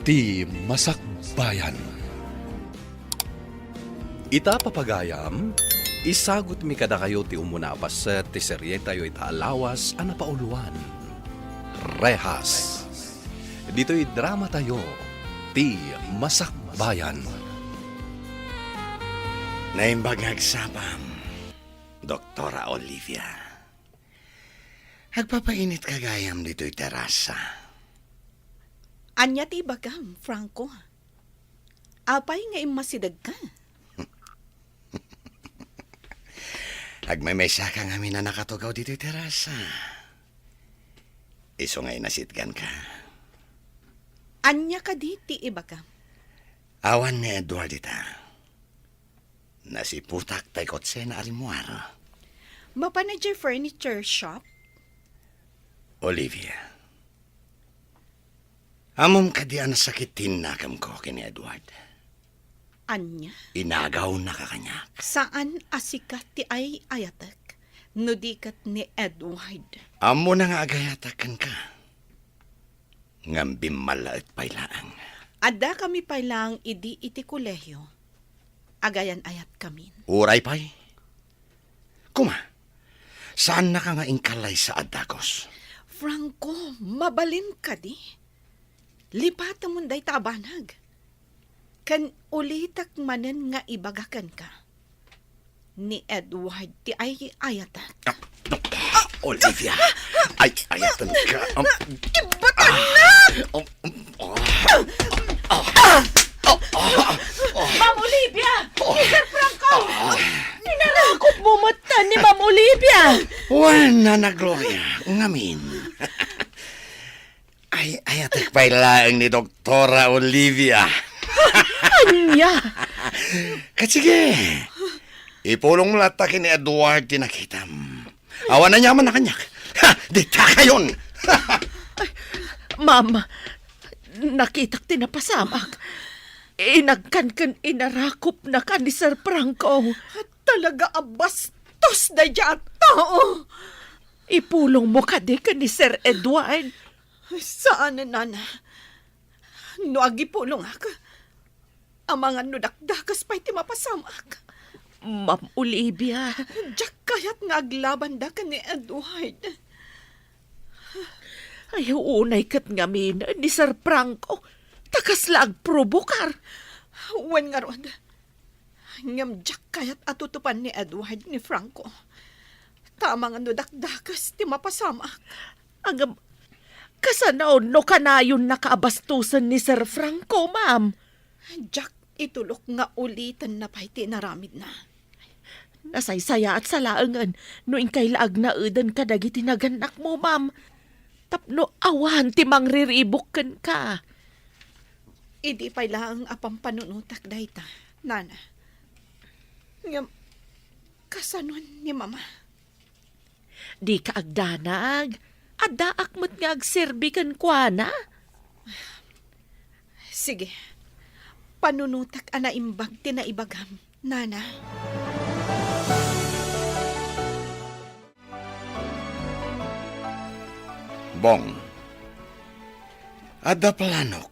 Ti Masakbayan. Ita papagayam, isagot mi kada kayo ti umunapas ti serye tayo itaalawas a napauluan. Rehas. Dito'y drama tayo, Ti Masakbayan. Naimbag agsapam, Doktora Olivia. Agpapainit kagayam dito'y terasa. Anya ti bagam, Franco. Apay nga imasidag ka. Agmamesa ka nga na nakatugaw dito'y terasa. Iso nga'y nasitgan ka. Anya ka di ti ibagam. Awan ni Edward ita. Nasiputak tay kotse na alimuar. Mapanager furniture shop. Olivia. Amom kadian sakitin na kam ko kini Edward. Anya? Inagaw na kakanyak. Saan asika ti ay ayatek? Nudikat ni Edward. Amo na nga agayatakan ka. Ngambim malaat pailaang. Ada kami pailang idi iti kolehyo. Agayan ayat kami. Uray pay. Kuma, saan na ka nga ingkalay sa Adagos? Franco, mabalin ka di. Lipata mo day tabanag. Kan ulitak manen nga ibagakan ka. Ni Edward ti ay ayatak. Olivia, ay ayatan ka. Ibatan na! Ma'am Olivia! Mr. Franco! Pinarakot mo mata ni Ma'am Olivia! Wala na, Gloria. Ngamin. Ay ayatak pailaang ni Doktora Olivia. Anya! Katsige. Ipulong latakin ni Edward tinakitam. Awan na nyaman na kanyak. Ha! Dita kayon! Ma'am, nakitak tinapasamak. Inagkan inarakop na ka ni Sir Franco. Talaga abastos na dyan tao. Ipulong mo ka di ka ni Sir Edward. Saan na nana? No agipulong ako. Ang mga nudakdakas pa'y timapasamak. Ma'am Olivia, Diyak kaya't nga aglaban da ka ni Edward. ay unay kat ngamin ni Sir Franco. Takas lag probokar. Wen nga ron. Ngam diyak kaya't atutupan ni Edward ni Franco. Tama nga nudakdakas timapasamak. Ang kasanaw no kanayon nakaabastusan ni Sir Franco, ma'am. Diyak itulok nga ulitan na pa'y tinaramid na. Nasaysaya at salaangan no inkailaag na edan ka dagiti naganak mo, ma'am. Tapno awan ti mangriribok ka. Idi pa'y lang apang panunutak dayta, nana. Ngam, kasanon ni mama. Di ka agdanag. Adaak mo't nga agserbikan kwa na. Sige, panunutak ana imbag tinaibagam, nana. Bong, ada planok.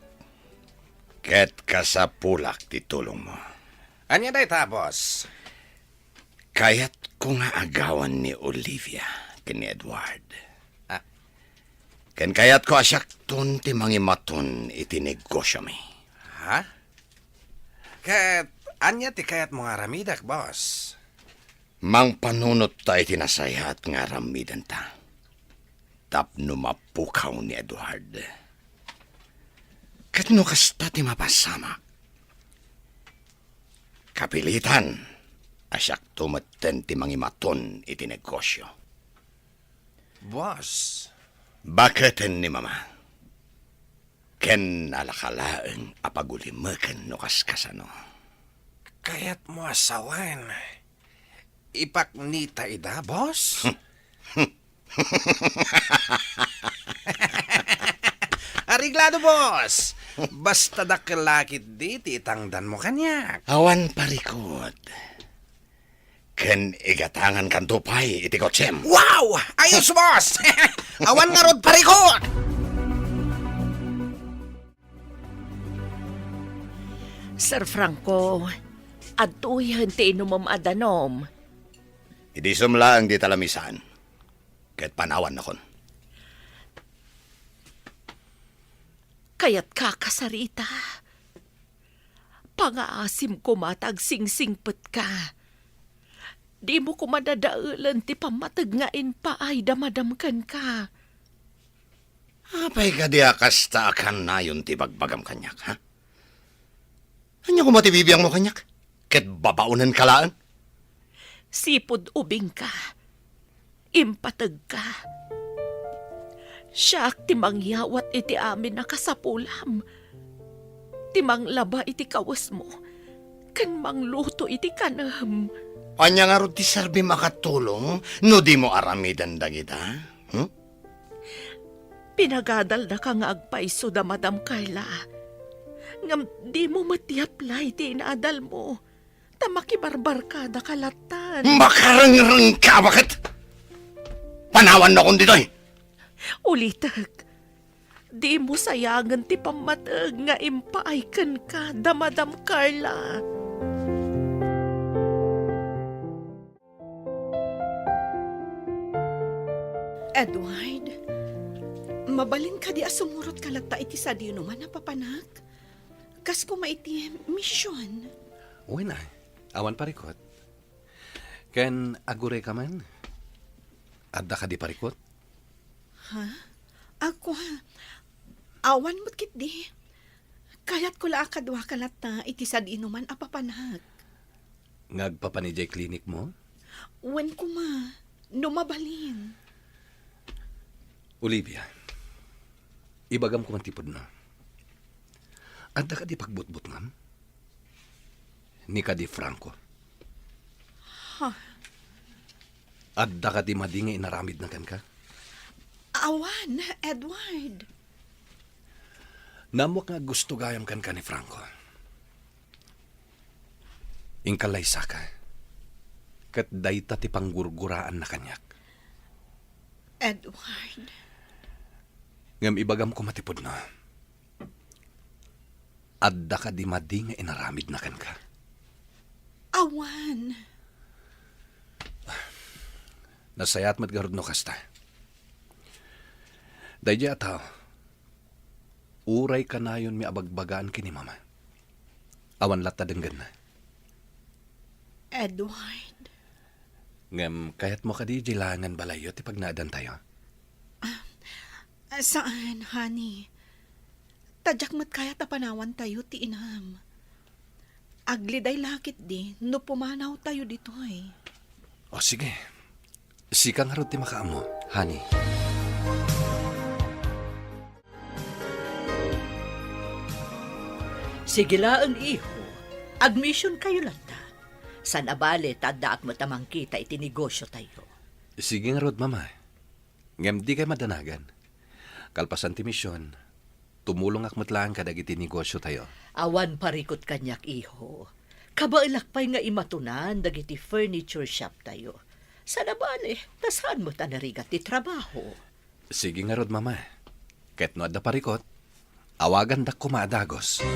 Ket kasapulak titulong mo. Anya day tapos? Kaya't ko nga agawan ni Olivia kini Edward. Ah. Ken kayat ko asyak ton ti mangimaton iti negosyo mi. Ha? Ket anya ti kayat mo nga ramidak, boss? Mang panunot tayo tinasayat nga ramidan ta. Tapno mapukaw ni Edward. Ket no kasta ti mapasama. Kapilitan, asyak tumaten ti mangimaton iti negosyo. Boss? Baketen ni mama? Ken alakalaeng apagulimaken no kaskasano. Kayat mo asawan. Ipaknita ida, boss? Ariglado, boss. Basta dakelakit di titangdan mo kanyak. Awan parikod. Ken igatangan kan tupay iti kotsem. Wow! Ayos, boss! Awan nga rod parikot! Sir Franco, atoy hanti inom adanom. Idi sumla ang di talamisan. Kahit panawan na kon. Kaya't kakasarita. Pangaasim ko matag singsingpet ka. Di mo ko madadaulan ti pamatagngain pa ay damadamkan ka. Apay ka di akasta akan na yun ti bagbagam kanyak, ha? Anya ko matibibiyang mo kanyak? Ket babaunan kalaan? Sipod ubing ka. Impatag ka. Siyak timang yawat iti amin na kasapulam. Timang laba iti kawas mo. Kan mangluto iti kanam. Anya nga ro ti sarbi makatulong no di mo aramidan dagita? Pinagadal na ka nga agpaiso da Madam Carla. Ngam di mo matiaplay ti inaadal mo. Tamakibarbar ka da kalatan. Makarangrang ka, bakit? Panawan na kong ditoy. Ulitag, di mo sayangan ti pamatag nga impaaykan ka da Madam Carla. Edward, mabalin ka di asumurot kalagta iti sa di naman napapanak. Kas ko maiti mission. Uy na, awan parikot. Ken agure ka man? Adda ka di parikot? Ako ha, awan mo't kit di. Kayat ko la akadwa kalat na iti sa di naman apapanak. Ngagpapanijay klinik mo? Wen ko ma, numabalin. Olivia, ibagam ko man tipod na. Adda ka di pagbutbut ngam? Ni ka di Franco. Adda ka di madinga inaramid na kan ka? Awan, Edward. Namok nga gusto gayam kan ka ni Franco. Ingkalay ka. Kat dayta ti panggurguraan na kanyak. Edward. Ngam ibagam ko matipod na. Adda ka di madinga inaramid na kan ka. Awan. Nasayat matgarod no kasta. Dayja ataw. Uray ka na yun mi abagbagaan kini mama. Awan lata denggan na. Edward. Ngam kayat mo ka di jilangan balayo ti pagnaadan tayo. Saan, honey? Tadyak mat kaya tapanawan tayo ti inam. Agliday lakit di, no pumanaw tayo dito eh. O sige. Sikang harot ti makaamo, honey. Sige lang, iho. Admission kayo lang ta. San abale, tadaak mo tamang kita itinegosyo tayo. Sige nga rod, mama. Ngam di kay madanagan. Kalpasan ti misyon, tumulong ak matlaan ka dagiti negosyo tayo. Awan parikot kanyak, iho. Kabailak pa'y nga imatunan dagiti furniture shop tayo. San abale, tasan mo ta narigat ti trabaho. Sige nga rod, mama. Kahit no adda parikot, awagan dak kumadagos.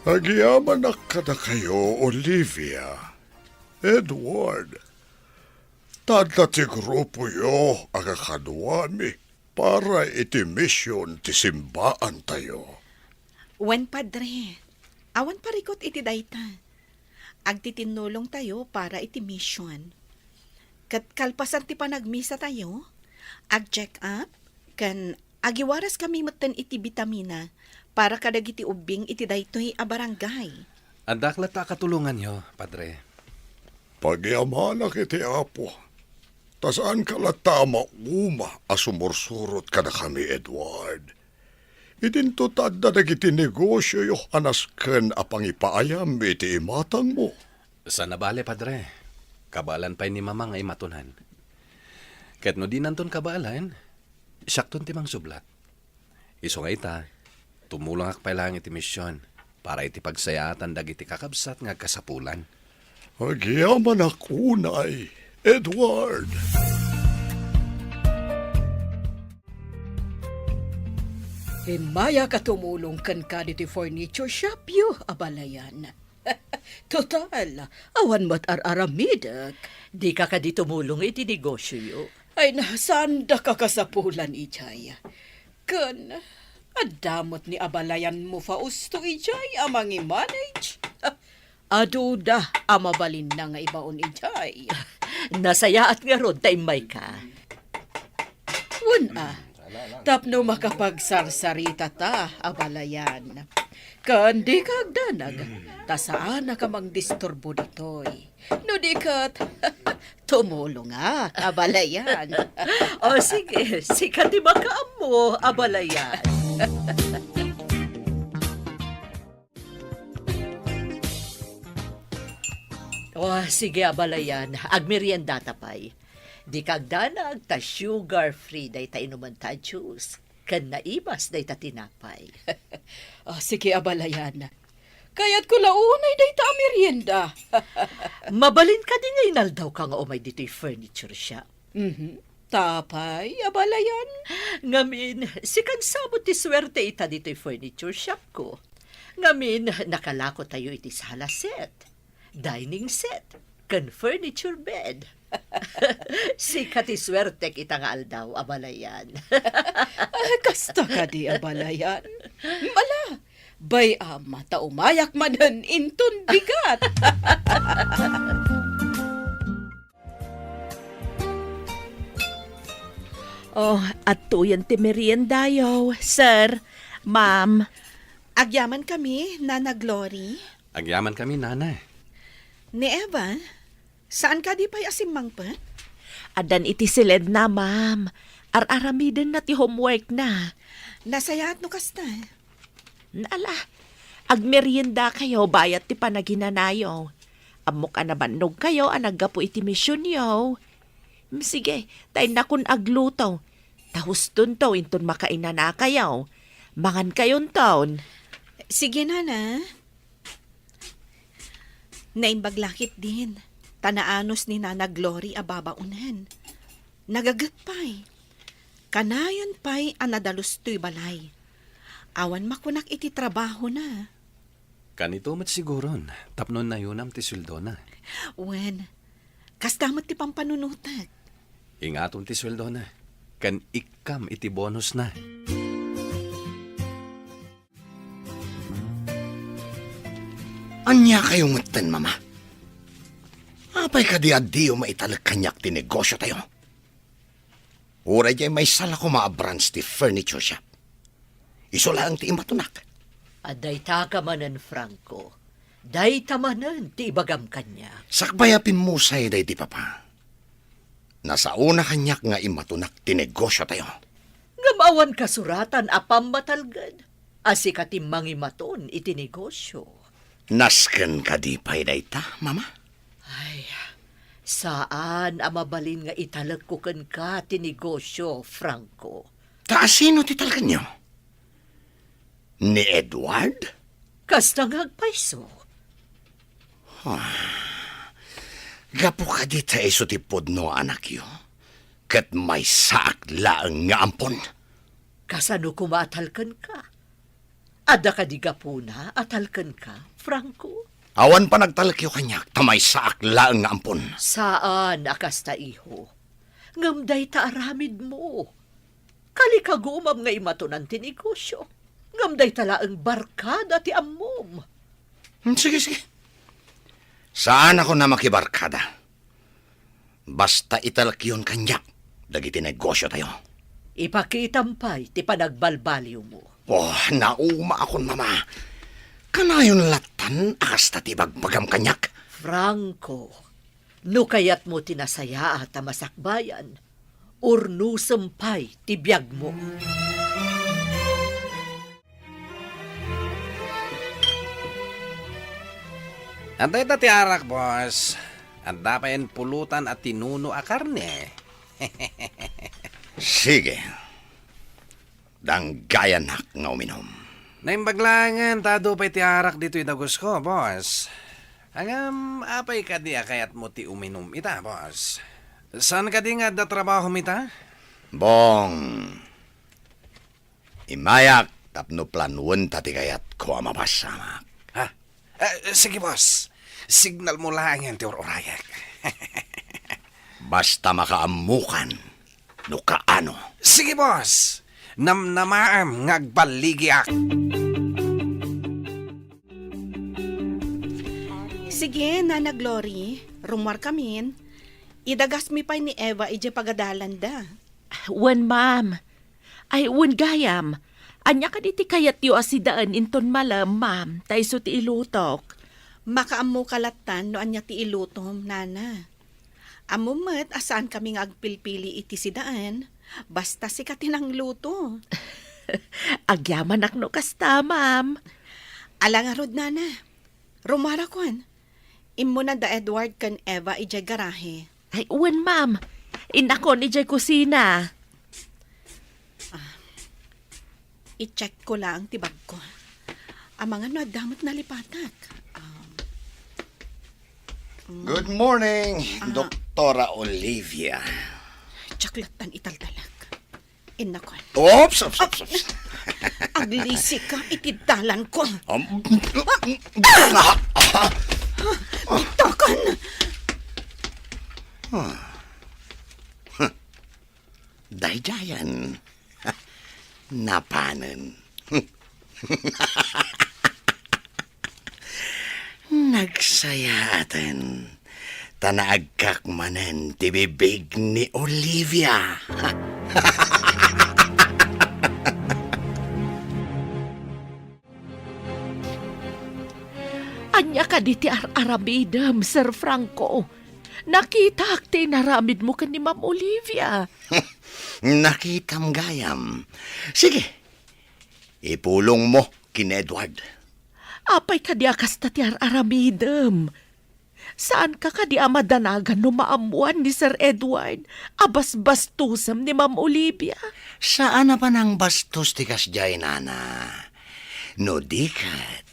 Agyaman na kada kayo, Olivia. Edward. Tadla ti grupo yo agakaduan mi para iti mission ti simbaan tayo. Wen padre, awan parikot iti dayta. Agtitinulong tayo para iti mission. Kat kalpasan ti panagmisa tayo, ag-check up, kan agiwaras kami matan iti vitamina para kadagiti ubing iti daytoy a barangay. Andak lata katulungan nyo, padre. Pagyamanak iti apo. Tasaan ka lata mauma asumursurot ka na kami, Edward. Idinto tadda dagiti negosyo yo anasken apang ipaayam iti imatang mo. Sa nabale, padre. Kabalan pa'y ni mama nga imatunan. Kahit no di nanton kabalan, sakton timang sublat. Iso nga ita, tumulong ak pa lang iti misyon para iti pagsayatan dagiti kakabsat nga kasapulan. Agyaman akunay, Edward. Himaya ka tumulong kan ka dito furniture shop yo, abalayan. Total, awan mo't ar-aramidak. Di ka di tumulong iti negosyo yo. Ay nasaan da ka kasapulan, Ijay. Kan, adamot ni abalayan mo fausto, Ijay, amang i-manage. Aduda, amabalin na nga ibaon, Ijay. Nasaya at nga ron, taimay ka. Tapno makapagsarsarita ta, abalayan. Kandi kag danag, tasaan na ka mang disturbo ditoy. No di kat, tumulong nga, abalayan. O sige, sikat di makaam mo, abalayan. O sige, abalayan, agmerienda tapay. Di kag danag ta sugar-free day ta inuman ta juice. Kan naibas day ta tinapay. Sige, abalayan. Kaya't ko launay day ta merienda. Mabalin ka di nga inaldaw ka nga umay dito'y furniture shop. Tapay, abalayan. Ngamin, sikan sabot ti swerte ita dito'y furniture shop ko. Ngamin, nakalako tayo iti sala set, dining set, kan furniture bed. Sikat ti swerte kita nga aldaw, abalayan. Kasta ka di, abalayan. Mala, bay ama ta umayak manan inton bigat. Oh, at tuyan ti merienda yo, sir, ma'am. Agyaman kami, Nana Glory. Agyaman kami, nana. Ni Eva, saan ka di pa'y asimangpan? Adan iti silid na, ma'am. Ar-aramiden na ti homework na. Nasayat no kasta. Nala, agmerienda kayo, bayat ti panaginanayo. Amok anabannog kayo, anagapo iti misyon yo. Sige, tayo na kun agluto. Tahuston to, inton makainan na kayo. Mangan kayon taon. Sige, Nana. Naimbaglakit din. Tanaanos ni Nana Glory ababaunan. Nagagatpay. Kanayon pa'y anadalustoy balay. Awan makunak iti trabaho na. Kanito mat siguron, tapnon na yunam ti sweldo na. Wen, kastamot ti pampanunutak. Ingaton ti sweldo na. Kan ikam iti bonus na. Anya kayo ngutan, mama? Apay ka di adiyo maitalag kanyak ti negosyo tayo. Uray jay may sala ko maabrans ti furniture shop. Iso lang ti imatunak. Aday ta ka manan, Franco. Day tamanan, ti ibagam kanya. Sakbayapin mo say day ti papa. Nasa una kanyak nga imatunak ti negosyo tayo. Ngamawan kasuratan apam matalgad. Asikatim mangimaton iti negosyo. Nasken ka di pay day ta, mama? Ay, saan amabalin nga italag ko kan ka ti negosyo, Franco? Kaasino ti talaga nyo? Ni Edward? Kasta nga agpaiso. Gapo ka di ta iso ti podno anak yo. Kat may saak laang nga ampon. Kasano kumatalkan ka? Ada ka di gapuna atalkan ka, Franco? Awan pa nagtalakyo kanyak, tamay saak laang nga ampon. Saan akasta iho? Ngamday ta aramid mo. Kalikagumam nga imatunan ti negosyo. Ngamday talaang barkada ti ammom. Sige, sige. Saan ako na makibarkada? Basta italakyon kanyak, dagiti negosyo tayo. Ipakitampay ti panagbalbaliw mo. Oh, nauma akon, mama. Kanayon latan, akas ta ti bagbagam kanyak. Franco, no kayat mo tinasaya at masakbayan, urno sampay ti biyag mo. Antay ta ti arak, boss. Anda pa yan pulutan at tinuno a karne. Sige. Danggayanak nga uminom. Naimbaglangan, tado pa'y ti arak dito itagos ko, boss. Hangam, apay ka di akayat mo ti uminom ita, boss. Saan ka di nga da trabaho mita? Bong, Imayak, tapno planuan tati kayat ko mapasamak. Ha? Sige, boss. Signal mo lang yan, Tiyor Orayak. Basta makaamukan, no kaano. Sige, boss. Namnamaam ngagbaligyak. Sige, Nana Glory. Rumar kamin. Idagas mi pa ni Eva ije pagadalan da. Wen ma'am. Ay, wen gayam. Anya ka diti kayat yu asidaan inton malam, ma'am. Taiso ti ilutok. Makaammo kalatan no anya ti ilutom, Nana. Amo met asaan kami nga agpilpili iti sidaan. Basta si katinang luto. Agyaman ak no kasta, ma'am. Alangarod, Nana. Rumara kon. Immo na da Edward kan Eva ije garahe. Ay, wen ma'am. Inakon ijay kusina. I-check ko lang ti bag ko. Ang mga nadamot na lipatak. Good morning, Doktora Olivia. Tsaklatan italtalak. Inakon. Oops. Aglisi ka itidalan ko. Bitakan! Daydayan. Napanan. Nagsayatan. Tanaagkakmanan ti bibig ni Olivia. Anya ka diti aramidam, Sir Franco. Nakita akti naramid mo ka ni Ma'am Olivia. Nakitam gayam. Sige, ipulong mo kin Edward. Apay ka di akas ta ti aramidam. Saan ka di amadanagan no maamuan ni Sir Edward? Abas-bastusam ni Ma'am Olivia. Saan na pa nang bastos ti kasjay, nana? No dikat.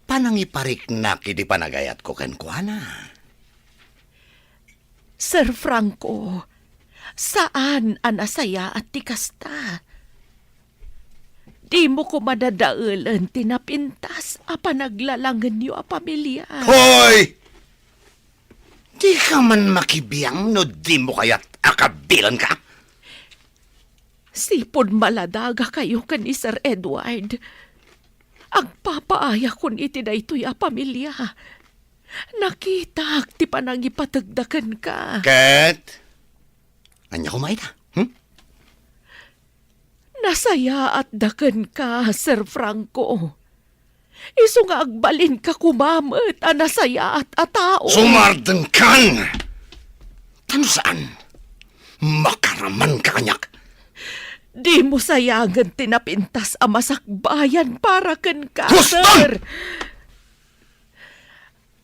Panang iparik na kiti panagayat ko ken kuana. Sir Franco, saan ang asaya at tikasta? Di mo ko madadaulan tinapintas a panaglalangan niyo a pamilya. Hoy! Di ka man makibiyang no di mo kayat akabilan ka? Sipod maladaga kayo kan ni Sir Edward. Agpapaaya kun iti daytoy a pamilya. Nakita ti panangipatagdakan ka. Kat? Anya kumaita? Nasaya at dakan ka, Sir Franco. Isu nga agbalin ka kumamit a nasaya at atao. Sumardeng kan! Tano saan? Makaraman ka kanyak. Di mo sayangan tinapintas a masakbayan para ken ka, Huston! sir.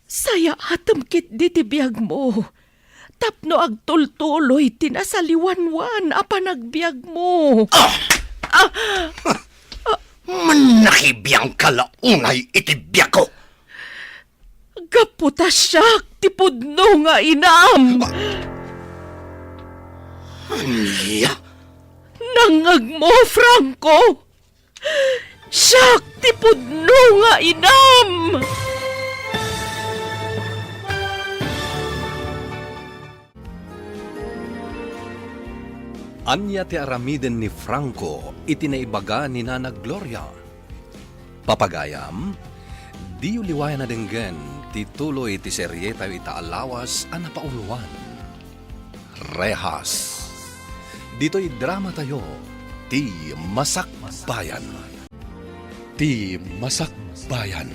Saya atam kit di tibiyag mo. Tapno agtultuloy tinasaliwanwan a panagbiag mo. Manakibiyang kalaunay itibiyag ko. Gaputa siyak tipudno nga inam. Anya? Nangag mo, Franco. Siyak tipudno nga inam. Anya ti aramiden ni Franco itinaibaga ni Nana Gloria. Papagayam, di uliwayan na denggan ti tuloy ti serye tayo itaalawas ang napauluan. Rehas. Dito'y drama tayo, ti Masakbayan. Ti Masakbayan.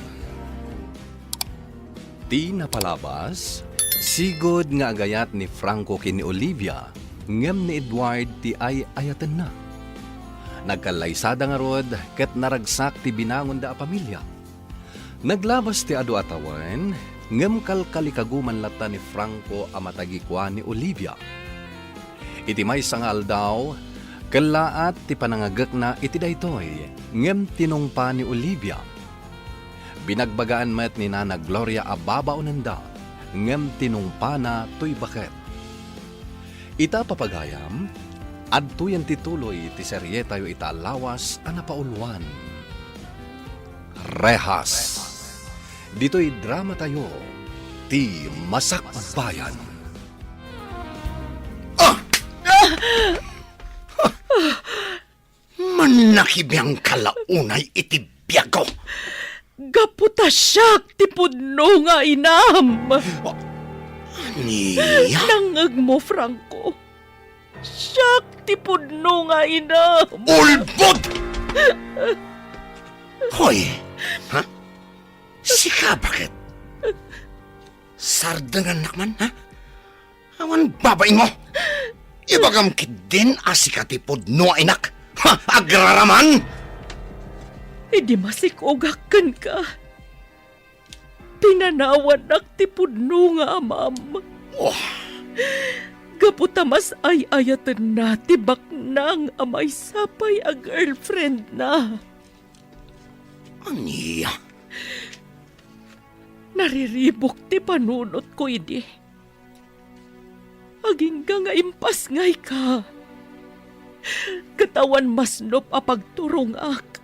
Ti napalabas, sigod nga agayat ni Franco kini Olivia, ngem ni Edward ti ay ayatan na. Nagkalaysada nga rod ket naragsak ti binangon da a pamilya. Naglabas ti adu atawan, ngem kalkalikaguman lata ni Franco a matagikwa ni Olivia. Iti may sangal daw, kalaat ti panangagak na iti daytoy, ngem tinungpa ni Olivia. Binagbagaan met ni Nana Gloria a babaonanda, ngem tinungpa na to'y baket. Ita papagayam, Adtuyan tituloy ti serye tayo italawas a napaulwan. Rehas. Dito'y drama tayo, ti Masakbayan. Manakibiyang kalaunay iti biyago. Gaputa siyak ti pudno nga inam. Niya? Nangag mo, Franco. Siyak ti pudno nga inam. Ulbod! Hoy, ha? Sika bakit? Sardangan nakman, ha? Awan babae mo. Ibagam kidin asikatipod no inak. Ha? Agraraman? Hindi masikugakan ka. Pinanawan naktipod no nga, ma'am. Oh, Gaputa mas ay-ayatan na tibak nang amay sapay a girlfriend na. aniya? Nariribok ti panunot ko idi. Aging ka nga impas ngay ka. Katawan masnop a pagturong ak.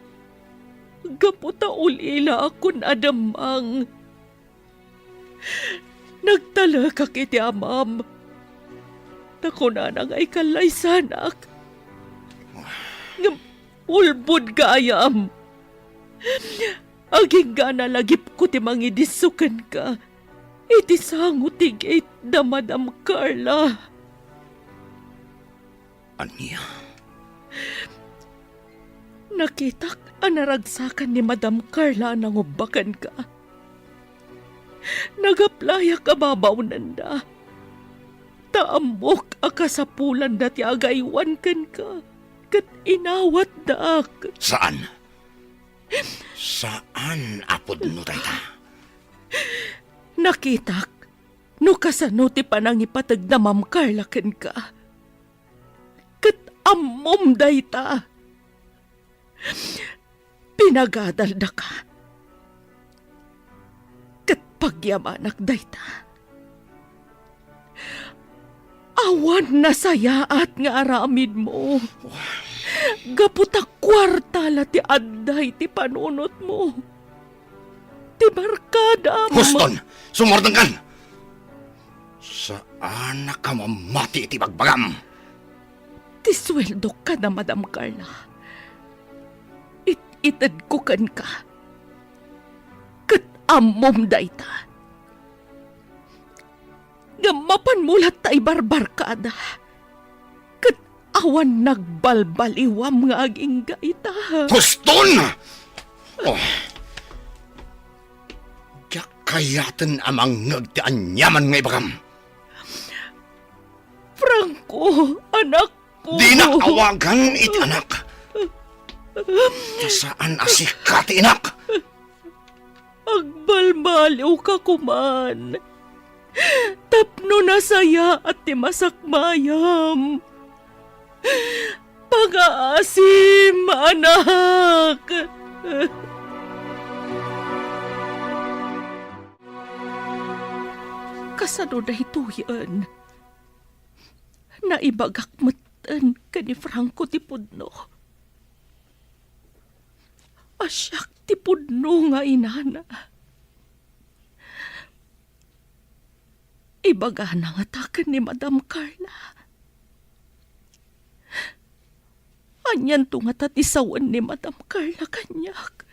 Gaputa ulila akon adamang. Nagtala ka kiti amam. Nakuna na ngay kalay sanak. Ulbud ka ayam. Aging nga nalagip ko ti mangidisukan ka. Iti sango ti gate na Madam Carla. Aniya? Nakitak anaragsakan ni Madam Carla nang ubakan ka. Nagaplaya ka babaw nanda. Taamok akasapulan dati agaywan kan ka. Kat inawat daak. Saan? Saan apod no tayta? Nakitak, no kasano ti panangipatag na Ma'am Carla ken ka. Kat amom dayta. Pinagadalda ka. Kat pagyamanak dayta. Awan na sayaat nga aramid mo. Gaputa kwarta la ti adday ti panunot mo. Ti barkada mo. Huston! Sumordang kan! Saan na ka mamati iti bagbagam? Ti sweldo ka na, Madam Carla. Itad ko kan ka. Kat amom dayta. Gamapan mulat tay barbarkada. Kat awan nagbalbaliwam nga aging gaita. Huston! Oh. Kayatan amang ngagtaan yaman nga ibagam. Franco, anak ko. Di na awagan iti anak. Saan asikati inak? Agbalbaliw ka kuman. Tapno na saya at ti masakmayam. Pag-aasim, anak. Kasano na ito yan? Naibagak matan ka ni Franco ti pudno. Asyak ti pudno nga inana. Ibaga na nga takan ni Madam Carla. Anyan to nga tatisawan ni Madam Carla kanyak.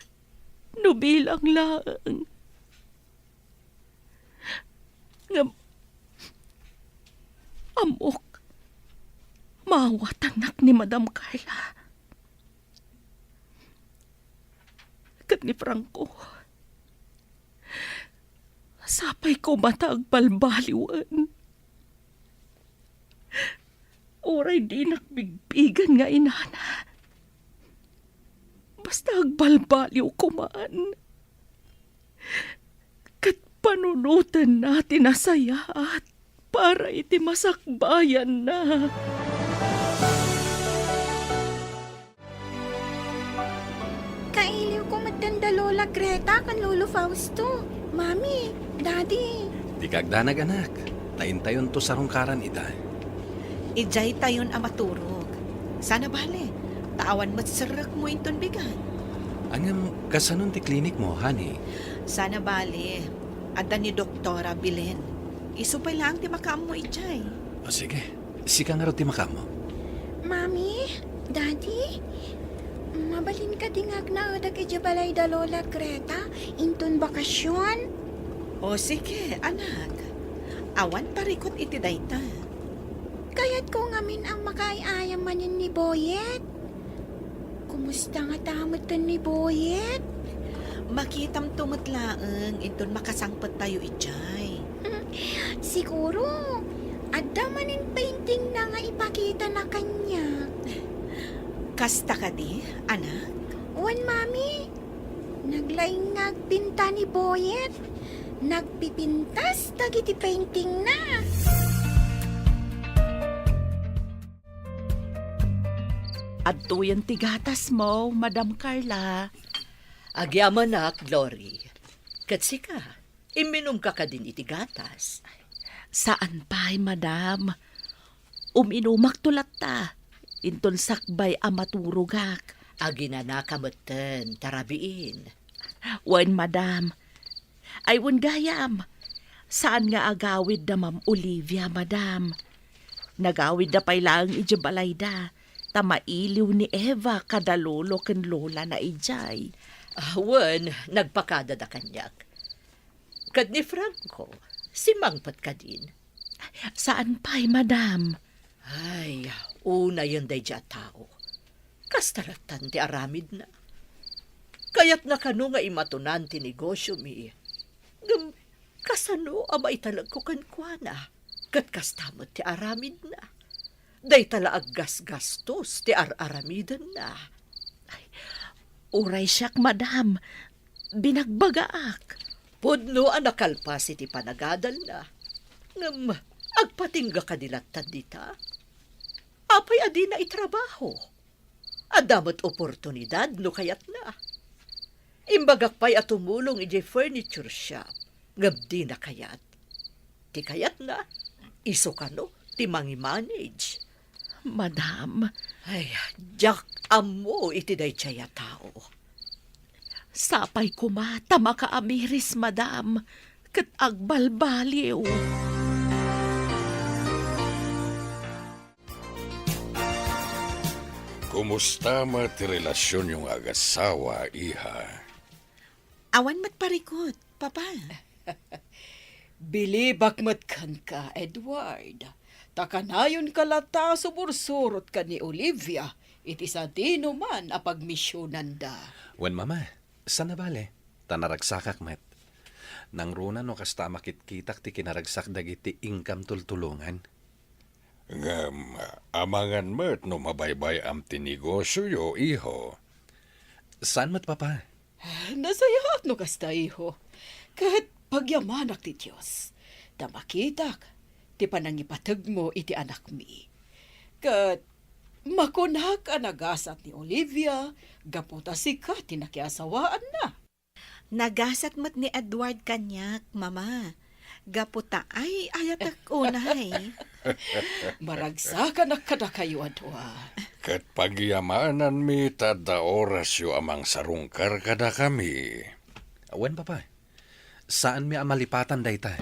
No bilang lang. Amok. Mawat anak ni Madam Carla. Kat ni Franco. Sapay ko matag balbaliwan. Oray di nakbigbigan nga inana. Basta agbalbaliw ko man. Kat panunutan natin na sayaat para iti masakbayan na. Kailiw ko magdanda Lola Greta kan Lolo Fausto. Mami, Daddy. Di kagdanag anak, taintayon to sarungkaran ita. Ijay tayon amaturog. Sana bale, tawan matsarak mo inton bigan. Angam, kasanon ti klinik mo, honey? Sana bale, ada ni Doktora Bilen. Isupay lang ti makaam mo ijay. O sige, sika nga ro ti makamo. Mami, Daddy, mabalin ka dingag na udag balay da Lola Greta, inton bakasyon. O sige, anak. Awan parikot iti dayta. Kaya't ko ngamin ang makaayayam manin ni Boyet. Kumusta nga tamutan ni Boyet? Makitam tumatlaang inton makasangpet tayo ijay. Siguro, adda manin painting na nga ipakita na kanya. Kasta ka di, anak? Wan, Mami, naglaingag pinta ni Boyet. Nagpipintas dagiti painting na. Adto yan tigatas mo, Madam Carla. Agyaman na, Glory. Katsika, iminom ka ka din iti gatas. Saan pa'y, Madam? Uminumak tulat ta. Inton sakbay amaturugak. Aginana kameten, tarabiin. Wen, Madam. Ay, wen gayam. Saan nga agawid da Ma'am Olivia, Madam? Nagawid da pa'y lang ijabalay da. Tamailiw ni Eva kadalolo ken lola na ijay. Wen, nagpakada da kanyak. Kad ni Franco, si mangpat ka din. Saan pa'y, Madam? Ay, una yun day dya tao. Kastaratan ti aramid na. Kaya't nakano nga imatunan ti negosyo mi. Kasano ama italag ko kankwana. Kat kastamot ti aramid na. Day tala aggas-gastos ti aramidan na. Uray siyak, Madam. Binagbagaak. Pudno ang nakalpas iti panagadal na. Agpatingga ka dilatan dita. Apay adi na itrabaho. Adamot oportunidad no kayat na. Imbagak pa'y atumulong iti furniture shop. Ngabdi na kayat. Ti kayat na, iso ka no, ti mangi-manage. Madam, Ay, jak amo iti day tiyaya tao. sapay kumata makaamiris, Madam. Kat agbalbaliw. Kumusta ma ti relasyon yung agasawa, iha? Awan matparikot, papa. Bilibak matkan ka, Edward. Takanayon kalata subursurot ka ni Olivia. Iti sa dino man apagmisyonan da. Wen mama, sana bale? Tanaragsakak met. Nang runa no kasta makitkitak ti kinaragsak dagiti income tultulungan. Ngam, amangan met no mabaybay am tinegosyo yo, iho. Saan mat papa? Nasayat no kasta iho. Kahit pagyamanak ti Diyos. Tamakitak, ti panangipatag mo iti anak mi. Kat makunak ang nagasat ni Olivia, gaputa sika tinakiasawaan na. Nagasat mat ni Edward kanyak, mama. Gaputa ay ayatak unay. Maragsakan na kada kayo adwa. Kat pagyamanan mi tada oras yo amang sarungkar kada kami. Wen papa? Saan mi amalipatan dayta?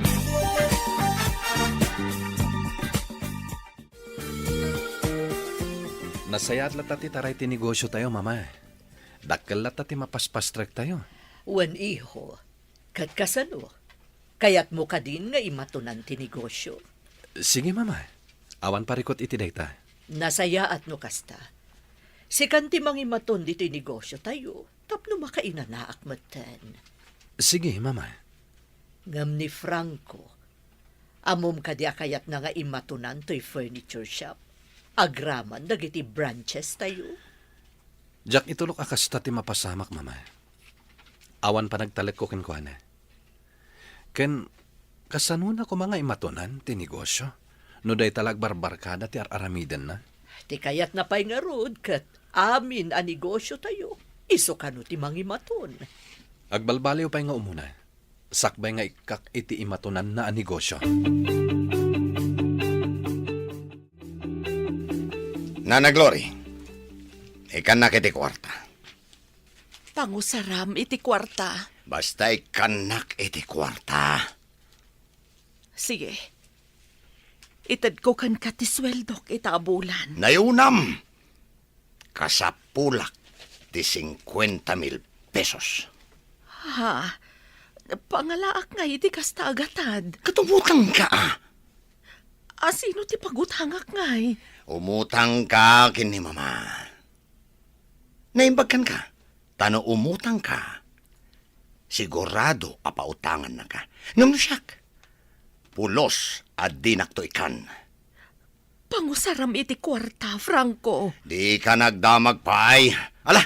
Nasayat lata ti taray ti negosyo tayo, mama. Dakkel lata ti mapaspastrek tayo. Wan iho, kat kasano. Kaya't mo ka din nga imatunan ti negosyo. Sige, mama. Awan parikot iti dayta. Nasaya at no kasta. Si kanti mangimaton dito negosyo tayo, tapno makainanaak matan. Sige, mama. Ngam ni Franco, amom ka di akayat na nga imatunan to'y furniture shop. Agraman dagiti branches tayo. Jak itulok akasta ti mapasamak, mama. Awan pa nagtalag ko kenkwana. Ken, kasanuna ko mga imatunan ti negosyo. No day talag barbarkada ti aramidan na. Ti kayat na pa'y nga rod, kat amin a negosyo tayo. Iso ka no ti mangimaton. Agbalbaliw pa nga umuna. Sakbay nga ikak iti imatunan na a negosyo. Nana Glory, Ikan na kiti kwarta. Pangusaram iti kwarta. Basta ikanak iti kwarta. Sige. Itad ko kan katisweldok itabulan. Nayunam. Kasapulak ti 50,000 pesos. Ha? Pangalaak nga iti kasta agatad. Katubutang ka Asino ti paguthangak ngay? Umutang ka kini mama. Naimbagkan ka. Tano umutang ka. Sigurado apautangan na ka. Ngam siyak. Pulos at dinak to ikan. Pangusaram iti kwarta, Franco. Di ka nagdamag pa ay. Ala,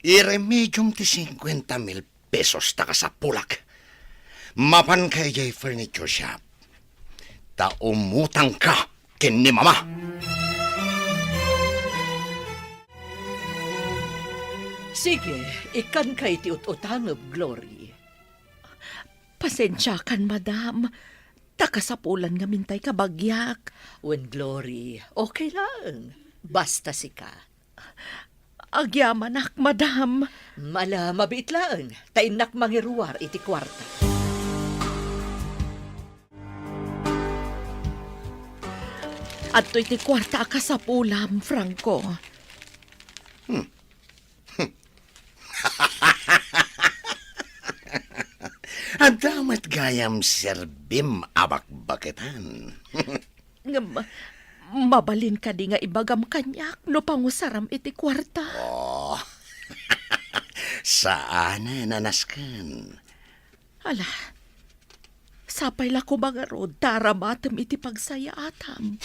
iremedium ti 50,000 pesos taka sa pulak. Mapan kay jay furniture shop. Ta umutang ka kini mama. Sige, ikan kay ti utangab, Glory. Pasensya kan, madam. Takasapulan nga mintay ka bagyak. When Glory, okay lang. Basta si ka. Agyamanak, madam. Mala, mabit lang. Tainak mangiruar iti kwarta. At iti kwarta kasapulam, Franco. Adamat gayam serbim abak-baketan. Mabalin ka di nga ibagam kanyak no pangusaram iti kwarta. Oh, saan nanaskan? Ala, sapay la ko mga rod, taramatam iti pagsayaatam.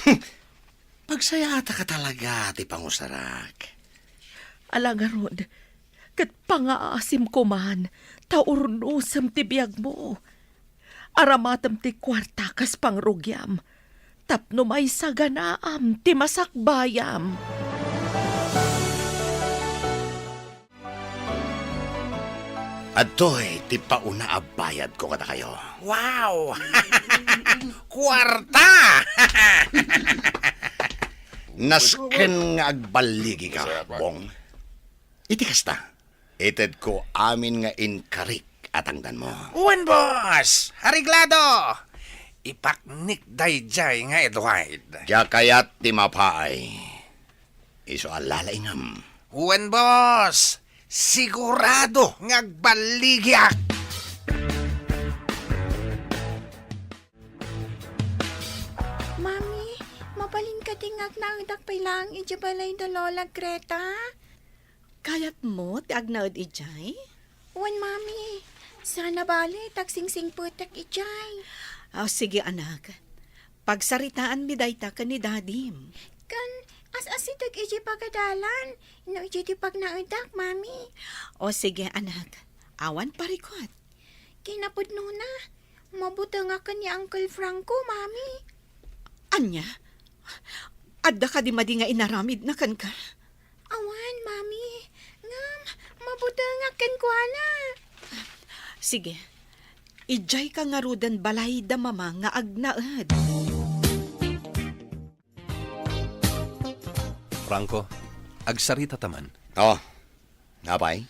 Pagsayata ka talaga, ti pangusarak. Ala nga rod, kat pangaasim ko man, taurnusam ti biyag mo. Aramatam ti kwarta kas pangrugyam, tapno may saganaam ti masakbayam. Adoy, ti pauna abayad ko kada kayo. Wow! Kwarta! Nasken nga agbaligi ka, Bong. Iti kasta, ited ko amin nga inkarik atangdan mo. Uwan, boss! Hariglado! Ipaknik dayjay nga, Edward. Kaya kayat ti mapaay. Iso alalaingam. Uwan, boss! Sigurado ngagbaligyak! Mami, mabalin ka tingag na udak pailang ijabalay da Lola Greta. Kayat mo, ti agnaod ijay? Wan, Mami. Sana bali, taksingsing putak ijay. Oh, sige anak. Pagsaritaan mi dayta ka ni dadim. Kan, as-asitag iji pagadalan. No iji di pag naudak, Mami. O sige anak, awan parikot. Kinapudno na. Mabuta nga ka ni Uncle Franco, Mami. Anya? Adda ka di madi nga inaramid na kan ka. Awan, Mami. Ngam, mabuta nga kan kwa na. Sige, ijay ka nga rudan balay da mama nga agnaad. Franco, agsarita taman. Oh, napay?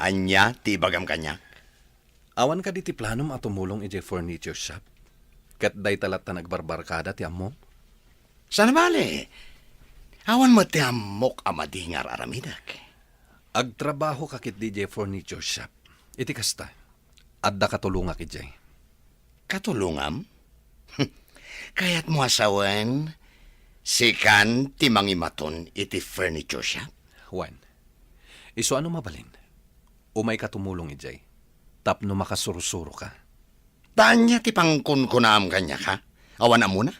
Anya, ti bagam kanya? Awan ka di ti planom at tumulong iti furniture shop. Kat day talat na nagbarbarkada ti ammo. Sana bali? Awan mo ti amok amadingar aramidak. Agtrabaho kakit DJ furniture shop. Iti kasta. Adda katulunga kitjay. Katulungam? Kaya't mo asawan, sikan ti mangimaton iti furniture shop? Juan, iso ano mabalin? Umay ka tumulong ijay. Tapno makasurusuro ka. Tanya ti pangkunkunam kanya ka? Awan amuna?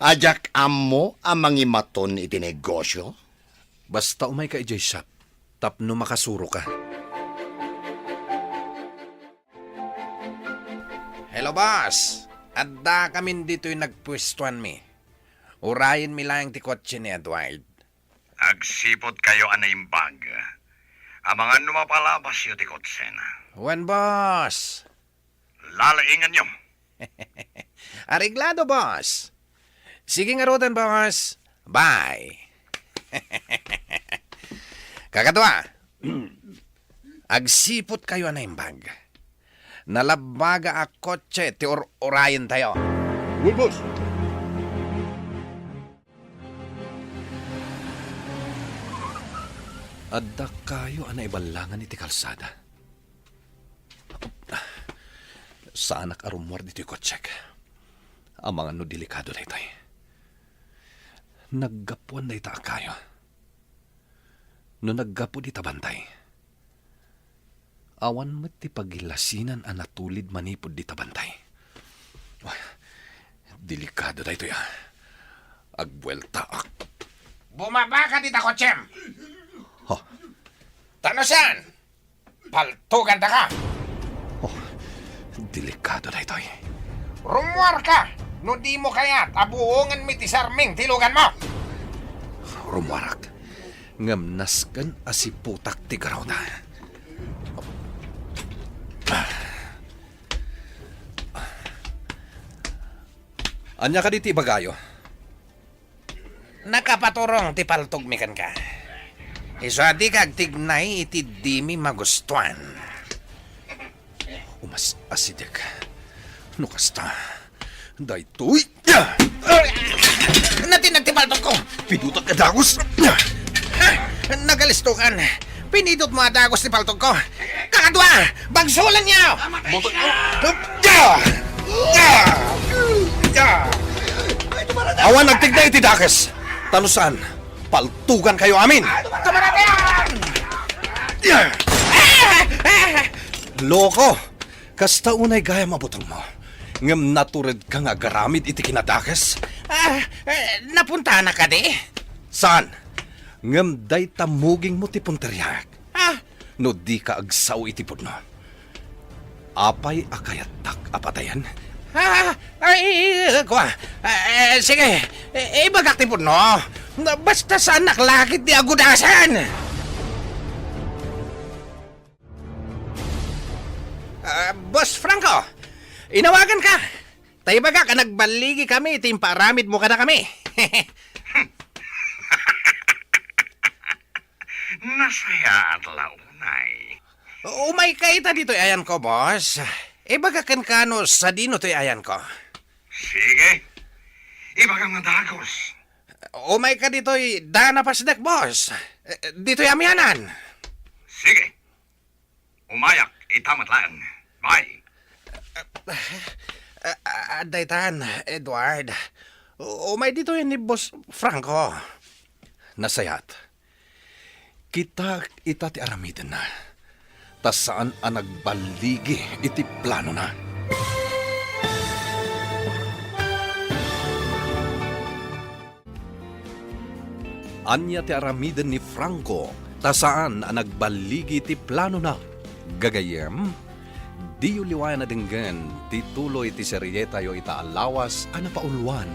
Ajak amo ang mangimaton iti negosyo? Basta umay ka ijay shop. Tapno makasuro ka. Hello, boss! Adda kami dito'y nagpwestuan mi. Urayin mi lang ti kotse ni Edward. Agsipot kayo anaimbag. Amangan numapalabas yu ti kotsena. Uwan, boss! Lalaingan nyo. Ariglado, boss! Sige nga rutan, boss! Bye! Kakadwa, agsipot kayo na imbag. Nalabaga a kotse ti orayin tayo. Well, boss. Adda kayo ang naibalangan iti kalsada. Sa anak arumwar dito yung kotsek. Ang mga no delikado na ito. Naggapuan na ita kayo. No naggapu di tabantay. Awan mo ti pagilasinan ang natulid manipod di tabantay. Delikado na ito ya. Agbuelta ak. Bumaba ka dito, kotsem! Ha? Tanosan! Paltugan ta ka! Delikado na ito. Rumwar ka! No di mo kaya tabuungan mi ti sarming tilugan mo! Rumarak. Ngamnaskan asiputak ti garaw na. Anya ka diti bagayo? Nakapaturong ti paltugmikan ka. Iswadi kag tignay iti di mi magustuhan. Umas asidek. No kasta. Daytoy. Natinag ti paltog ko! Pidutak ka dagos. Nagalistukan. Pinidot mo adagos ti paltog ko. Kakadwa! Bagsulan niya! Awan nagtignay iti dakes. Tanusan. Paltugan kayo amin. Loko. Kasta unay gaya mabutang mo. Ngam natured ka nga garamid iti kinadakes. Napunta na ka di? Saan? Ngam day tamuging mo ti punteriyak. No di ka agsaw iti pudno. Apay akayatak apatayan. Sige, ibagak ti no. Basta sa anak lakit di agudasan. Boss Franco, inawagan ka. Tayo baga ka nagbaligi kami, timparamid mo ka na kami. Nasaya at launay. Umay ka ita dito ayan ko, boss. Ibaga kan kano sa dino to'y ayan ko. Sige, ibagang madagos. Umay ka dito'y dana pasdak, boss. Dito'y amihanan. Sige, umayak itamat lang. Bye. Daytan, Edward. Umay dito'y ni Boss Franco. Nasayat. Kita ti aramidan na. Tas saan ang nagbaligi iti plano na. Anya ti aramidan ni Franco, tas saan ang nagbaligi iti plano na. Gagayem, di uliwayan na dinggan, tituloy ti serieta yo itaalawas ana pauluan.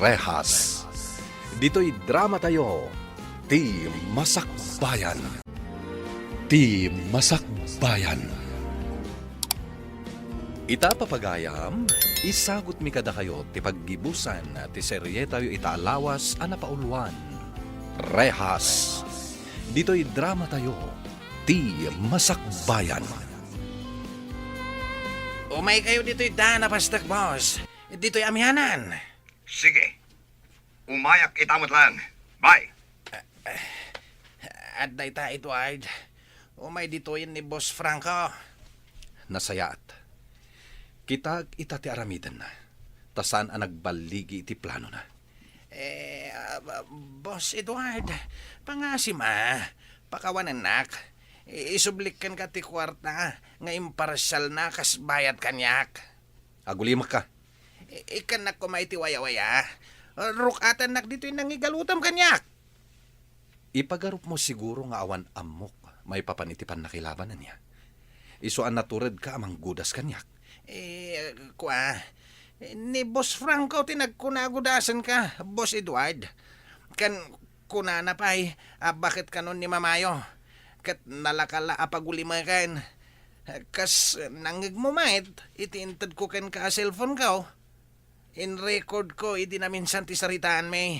Rehas. Dito'y drama tayo, ti Masakbayan. Ti Masakbayan. Ita papagayam, isagot mi kada kayo ti paggibusan ti seryeta yo itaalawas ana pauluan. Rehas. Dito'y drama tayo, ti Masakbayan. Umay kayo dito'y dana pasdak, boss. Dito'y amihanan. Sige, umayak itamat lang. Bye. At dayta, Edward. Umay dito'y ni Boss Franco. Nasayat. Kita ita ti aramidan na. Tasan ang nagbaligi iti plano na. Boss Edward, pangasima, pakawanan nak. Isublikkan ka ti kwarta, nga imparsyal na kas bayad kanyak. Agulimak ka. Ikan nak kumay ti waya-waya. Rukatan nak dito'y nangigalutam kanyak. Ipagarup mo siguro nga awan amok may papanitipan na kilabanan niya. Isuan natured ka amang gudas kanyak. Ni Boss Franco tinagkunagudasan ka, Boss Edward. Kan kunana pa'y, bakit kanon ni Mamayo? Kat nalakala apagulimakan. Kas nangig mo mait, itintad ko kan ka cellphone ka. In record ko, iti na minsan ti saritaan may.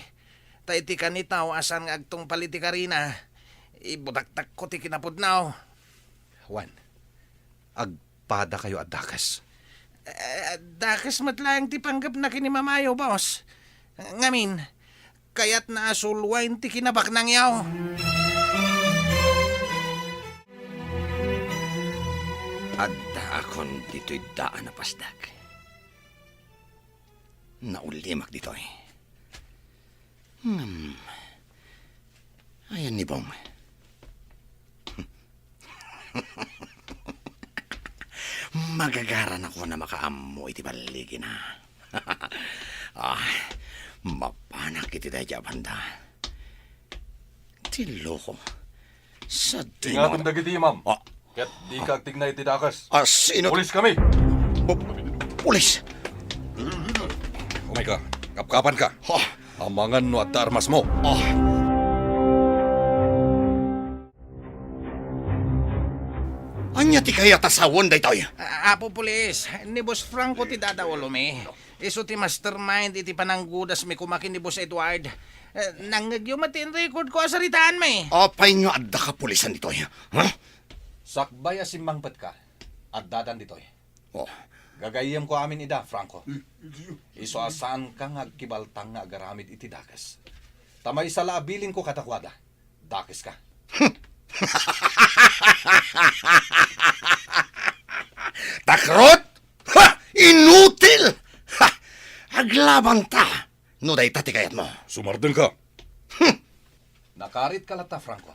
Ta iti kanitaw asan nga agtong politikarina. Ibutaktak ko ti kinapudnaw. Juan, agpada kayo at dakas. Dakas matlang ti panggap na kinimamayo, boss. Ngamin, kayat na asulwain ti kinabak ng yaw. Adda akon dito'y daan na pasdag. Naulimak dito'y. Ayan ni Bong. Magagaran ako na makaamo iti baligin na. Mapanak iti daya banda. Tiloko. Sa Ingatan dagiti, ma'am. Ah. Ket di ka tignay ti dakas. Sino? Pulis kami! Pulis! Umay ka, kapkapan ka. Amangan no at armas mo. Anya ti kaya tasawon day tayo? Apo pulis, ni Boss Franco ti dadawalo mi. Iso ti mastermind iti pananggudas mi kumakin ni Boss Edward. Nangyagyo matin record ko asaritaan mi. Apay nga adda ka pulisan dito. Ha? Sakbay asimbangpat ka. At dadan ditoy. Gagayem ko amin ida, Franco. Iso asan ka nga kibaltang nga agaramid iti dakas. Tamay sa laabilin ko katakwada. Dakis ka. Takrot? Ha! Inutil! Ha! Aglaban ta! No day tati kayat mo. Sumardeng ka. Nakarit ka lata, Franco.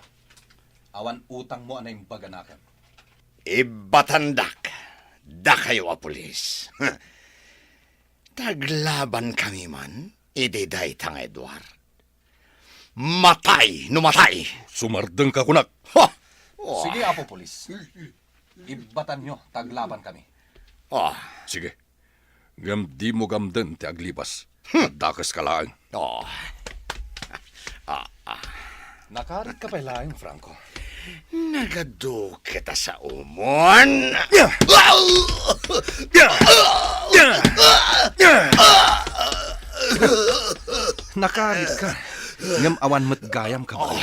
Awan utang mo anay baganakan. Ibatandak. Da kayo a pulis. Taglaban kami man. Ididay tang Edward. Matay! Numatay! Sumardeng ka kunak. Ha! Sige, Apo Pulis. Ibatan nyo, taglaban kami. Sige. Gam di mo gamden ti aglibas. At dakas ka lang. Nakarit ka pa lang, Franco. Nagado kita sa umon. Nakarit ka. Ngam awan mo't gayam ka ba?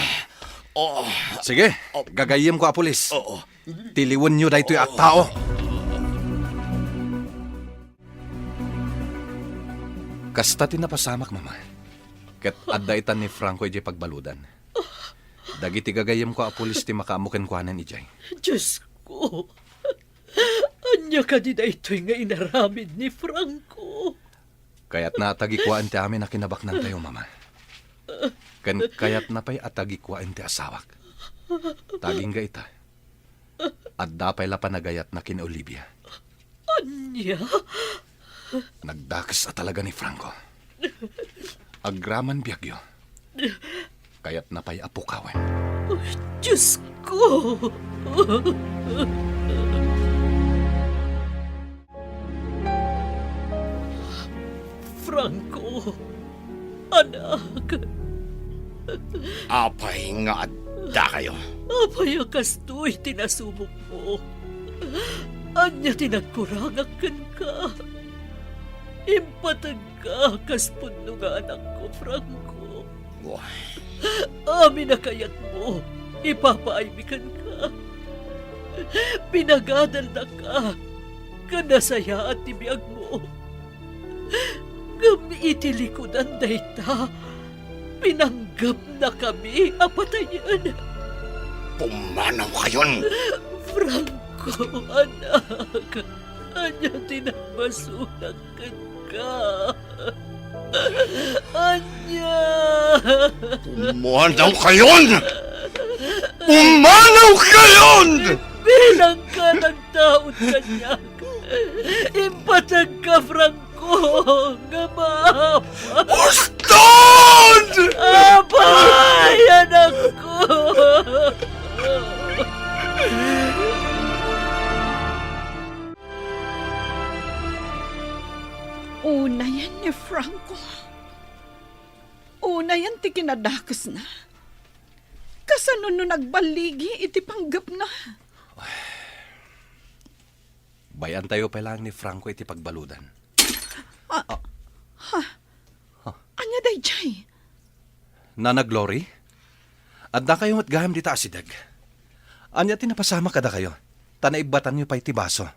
Sige, gagayim ko, Apulis. Tiliwan nyo dahito at tao. Kasta tinapasamak, Mama. Ket adda itan ni Franco ijay pagbaludan. Dagiti gagayim ko, Apulis, ti makaamukin kuhanan ijay. Diyos ko. Anya ka di na ito'y nga inaramid ni Franco. Kaya't natagikuan ti amin na kinabaknan tayo, Mama. Kaya't napay atagikuan ti asawak. Taging ga ita. At dapay la panagayat na kin Olivia. Anya? Nagdakas talaga ni Franco. Agraman biyagyo. Kaya't napay apukawan. Diyos ko. Franco, anak. Apay nga adda kayo. Apay kastoy tinasubok mo. Anya tinagkurangakan ka. Impatag ka kaspunno nga anak ko, Franco. Amin na kayat mo, ipapaimikan ka. Pinagadal na ka, kanasaya at tibiyag mo. Kami itilikodan dayta, pinanggap na kami apatayan. Pumanaw kayon! Franco, anak, anya tinabasunan ka. Anya! Pumanaw kayon! Pumanaw kayon! Bilang ka ng taon kanyak, impatag ka, Franco, nga maapa. Bustod! Abay, anak ko! Una yan ni Franco. Una yan ti kinadakas na. Kasano no nagbaligi iti panggap na. Bayan tayo pa lang ni Franco iti pagbaludan. Anya day jay? Nana Glory? At da kayo matgaham dita asidag. Anya tinapasama kada kayo. Tanaibatan niyo pa iti baso.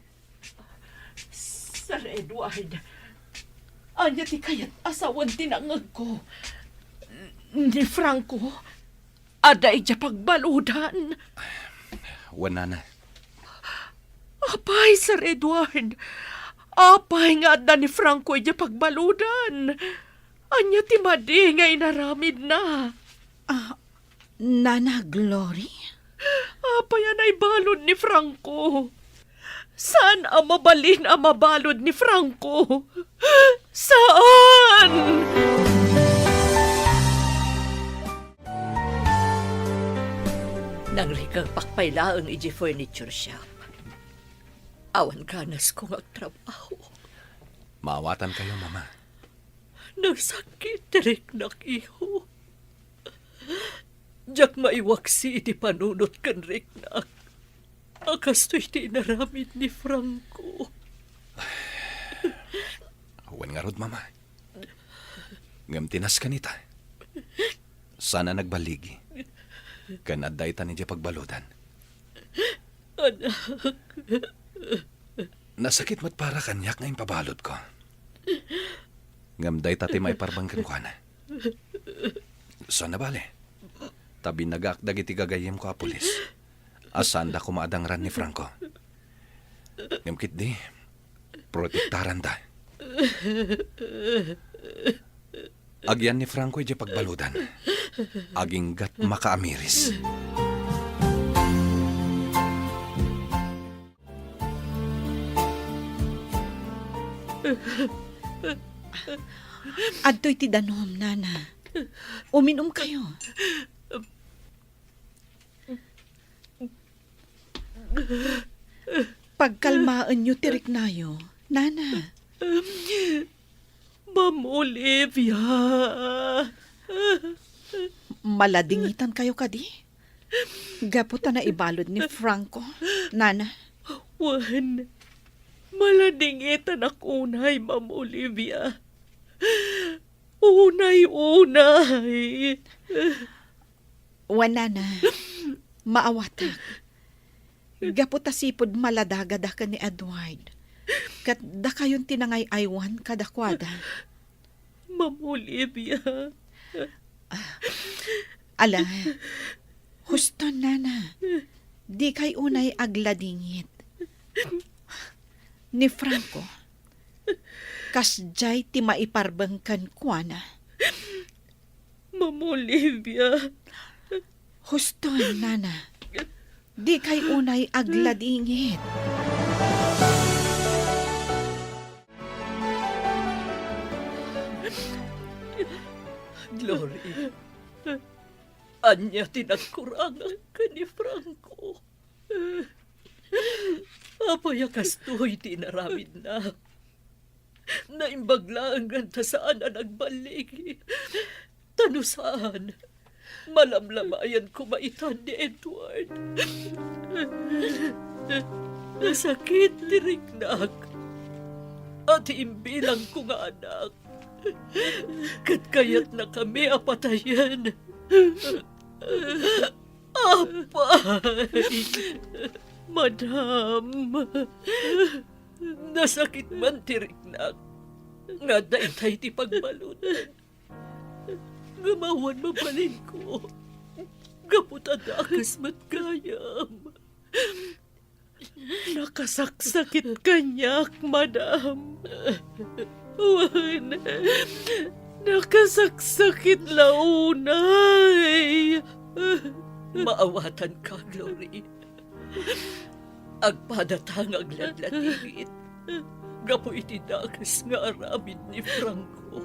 Sir Edward, anya ti kayat asawan tinangag ko. Ni Franco, ada ija pagbaludan. Wala na. Apay, Sir Edward. Apay nga da ni Franco ija pagbaludan. Anya ti madi nga inaramid na. Nana Glory? Apay anay balod ni Franco. Saan ang mabalin ang mabalod ni Franco? Saan? Nang rikang pakpailaang iji furniture shop. Awan kanas kong agtrabaho. Maawatan kayo, Mama. Nagsakit direk nak iho. Diyak maiwaksi iti panunot kan riknak. Akasto'y tinaramid ni Franco. Awan nga rod, Mama. Ngamtinas kanita. Sana nagbaligi. Kanaday ta niya pagbaludan. Anak. Nasakit mat para kanyak ngayong pabalod ko. Ngamday tati may parbangkan ko na. Sana bale. Tabi nagakdag iti gagayim ko a pulis. Asan da kumaadangran ni Franco. Ngamkit di, protektaran da. Agyan ni Franco iti pagbaludan. Aging gat makaamiris. Adto'y ti danom, Nana. Uminom kayo. Pagkalmaan niyo tirik nayo, Nana. Ma'am Olivia. Maladingitan kayo kadi. Gaputa na ibalod ni Franco, Nana. Wan, maladingitan ako unay, Ma'am Olivia. Unay. Wana na. Maawatak. Gaputa sipod maladagada ka ni Edward. Kat da kayon tinangay aywan kadakwada. Ma'am Olivia. Ala, husto, Nana. Di kay unay agladingit. Ni Franco, kasjay ti maiparbangkan kuana. Ma'am Olivia. Husto, Nana. Di kay unay agladingit. Glory. Anya tinagkurangan ka ni Franco. Apay akastoy tinaramid na. Naimbaglaan ganta saan na nagbalik. Tanusaan. Malamlamayan ko maitan ni Edward. Nasakit dirignak. At imbilang ko nga anak. Kat kaya't na kami apatayan. Apay! Madam, nasakit man tiriknak. Nga daitay ti pagbalunan. Gamawan mabalin ko. Gaputadakas matkayam. Nakasaksakit kanyak, Madam. Wan, nakasaksakit launay. Maawatan ka, Glory. Agpadatang agladlatigit. Gapo itidakas nga aramid ni Franco.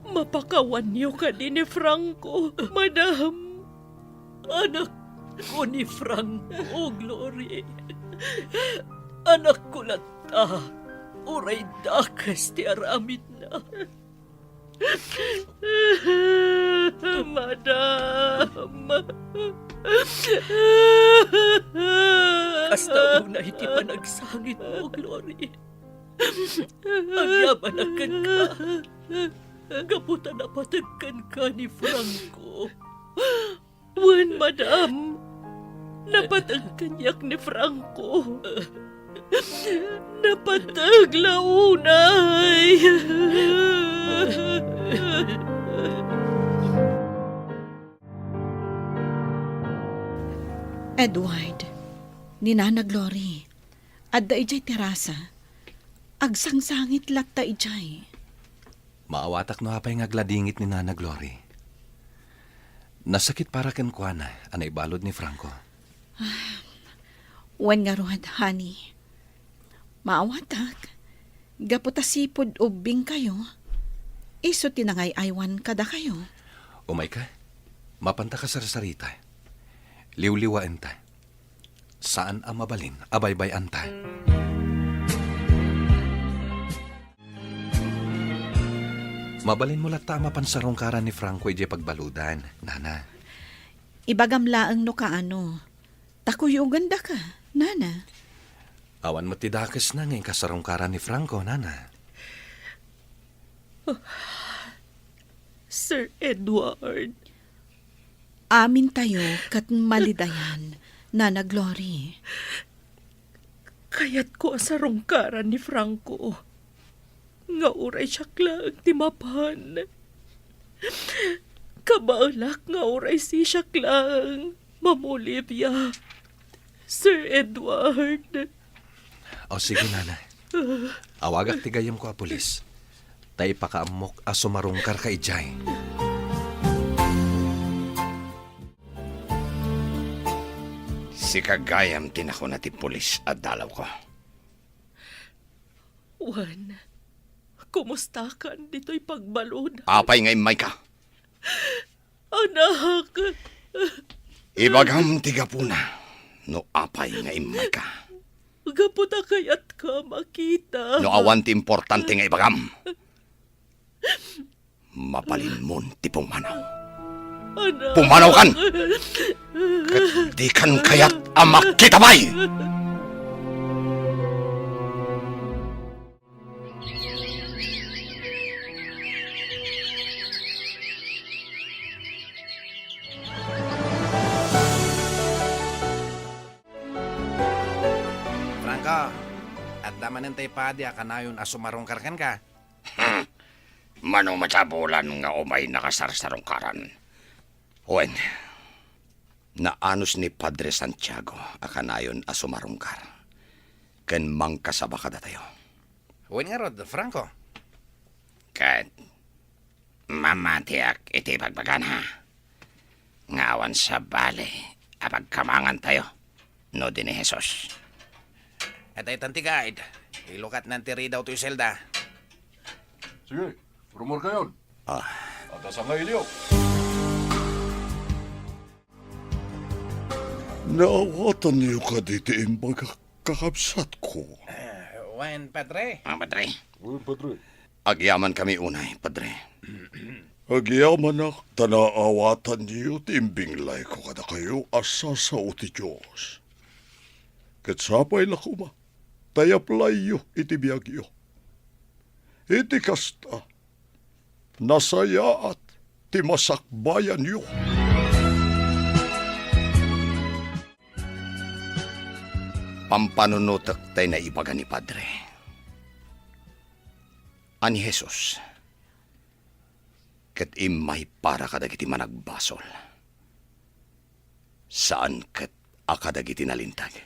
Mapakawan niyo ka din ni Franco, Madam. Anak ko ni Franco, Glory. Anak ko lata. Uray dakas ti aramid na. Madam. Kasta na iti panagsangit mo, Glory. Agyaman ka. Gaputa na patagkan ka ni Franco. Wan, madam. Napatagkan yak ni Franco. Napatag launay. Edward, ni Nana Glory, adda ijay terasa. Agsangsangit latta ijay. Maawatak no hapay nga gladingit ni Nana Glory. Nasakit para ken kuana, anay balod ni Franco. Wan nga ruhad, honey. Maawatak. Gaputasipod ubing kayo. Iso tinangay aywan kada kayo. Umay ka, mapanta ka sa sarita. Liwliwaen ta. Saan ang mabalin, abaybayan ta. Mabalin mo lata mapansarong karan ni Franco ije pagbaludan, Nana. Ibagamlaang no kaano. Takuyugan da ka, Nana. Awan mo tidakas na ngayon kasarong karan ni Franco, Nana. Sir Edward. Amin tayo kat malidayan, Nana Glory. Kayat ko sa rungkaran ni Franco. Nga uray siya lang timapan. Kabalak nga uray si siya lang. Ma'am Olivia. Sir Edward. O sige, Nana. Awagak tigayam ko a pulis. Tay pakaamok a sumarungkar ka ijay. Si kagayam tinako na ti pulis at dalaw ko. Juan, kumusta ka? Dito'y pagbalod. Apay ngay may ka. Anak! Ibagam tiga po na. No apay ngay may ka. Gaputa kayat ka makita. No awan ti importante nga ibagam. Mapalin mo ti pumanaw. Anak! Pumanaw kan! Kat di kan kayat amak kita bay! Franco, at damanin tayo padya ka na yun asumarungkarkan ka. Manong matsabulan nga umay nakasarsarong karan. Wen, naanos ni Padre Santiago akanayon asumarungkar. Ken mangkasaba kada tayo. Huwag nga rod, Franco. Kat mamatiak iti bagbagan ha. Ngawan sa bale, apagkamangan tayo. No din ni Jesus. At ay tantigayad. Ilukat ng tiri daw to'y selda. Sige, rumor kayo. At sa ngayon. Naawatan niyo ka dito imbaga kakabsat ko. Wen, Padre. Mga padre, Uy, Padre. agyaman kami unay, padre. Agyaman na tanaawatan niyo timbinglay ko kada kayo asa sa uti Diyos. Katsapay lakuma, tayaplayo iti biyagyo. Iti kasta, nasaya at timasakbayan niyo. Pampanunutak tayo na ibaga ni Padre. Ani Jesus, kat imay para kadagiti managbasol. Saan kat akadagiti nalintag?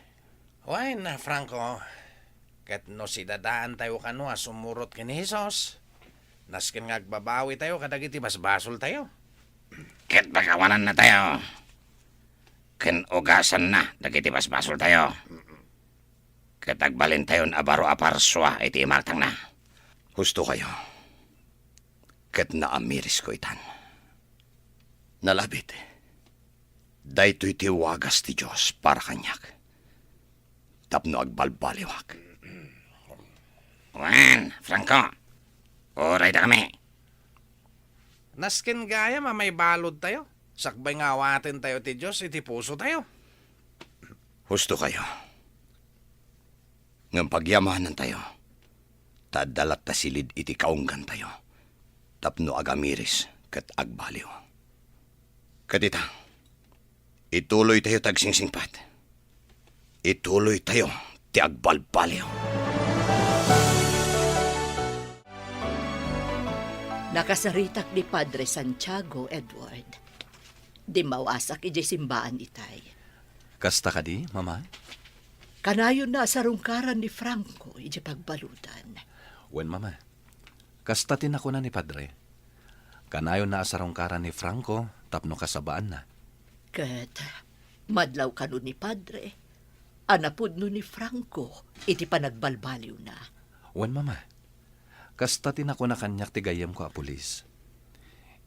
Wen, Franco. Kat no si dadaan tayo kano sumurot ka ni Jesus. Naskin nga agbabawi tayo kadagiti basbasol tayo. Kat bagawanan na tayo. Ken ugasan na dagiti basbasol tayo. Katagbalin tayo na abaro aparswa iti imartang na. Husto kayo. Kat naamiris ko itan. Nalabit. Dayto'y tiwagas ti Diyos para kanyak. Tapno agbalbaliwak. Juan, Franco. Oray na kami. Naskin gaya may balod tayo. Sakbay nga awatin tayo ti Diyos, iti puso tayo. Husto kayo. Ng pagyamanan tayo. Tadalat ta silid iti kaunggan tayo. tapno agamiris kat agbaliw. Katita, ituloy tayo tagsingsingpat. Ituloy tayo ti agbalbaliw. Nakasaritak ni Padre Santiago, Edward. Di mawasak iti simbaan itay. Kasta ka di, mama? Kanayon na sa rungkaran ni Franco iti pagbalutan. Wen, mama. Kasta tinako na ni Padre. Kanayon na asarongkaran ni Franco, tapno kasabaan na. Ket madlaw kanu ni Padre. Anapod no ni Franco iti panagbalbaliw na. Wen, mama. Kasta tinako na kanyak tigayem ko a pulis.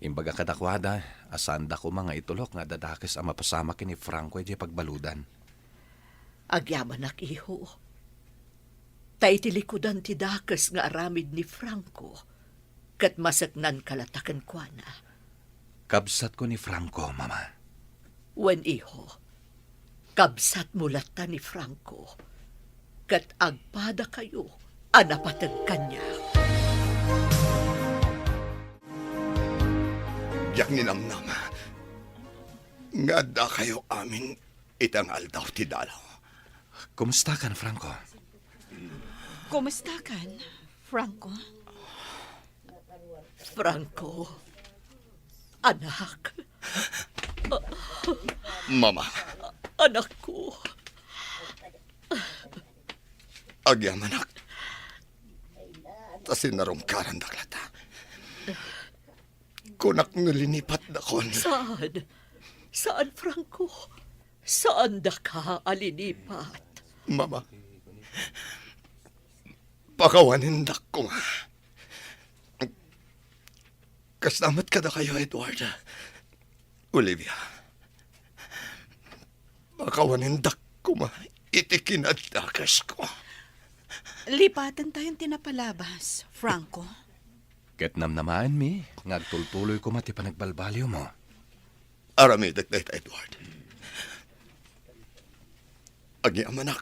Imbaga kadakwada, asanda ko mga itulok nga dadakis ang mapasama kini Franco iti pagbaludan. Agyaman ak iho. Taitilikudan ti dakes nga aramid ni Franco. Kat masaknan kalatakan kwa na. Kabsat ko ni Franco, mama. Wen iho, kabsat mulata ni Franco. Kat agpada kayo, anapatag kanya. Yak ninamnam. Nga da kayo amin itangal daw ti dalaw. Kumusta kan, Franco? Kumusta kan, Franco? Franco, anak, Mama, anak ko. agyamanak. Tasin narungkaran daklata. Kunak nalinipat na kon. Saan? Saan, Franco? Saan da ka alinipat? Mama, pakawanin dak ko nga. Kaslamat ka na kayo, Edward. Olivia, pakawanin dak ko nga. Itikinadakas ko. Lipatan tayong tinapalabas, Franco. Ket namnamaan mi, ngagtultuloy ko mati panagbalbaliw mo. Aramidak na ito, Edward. Agyamanak,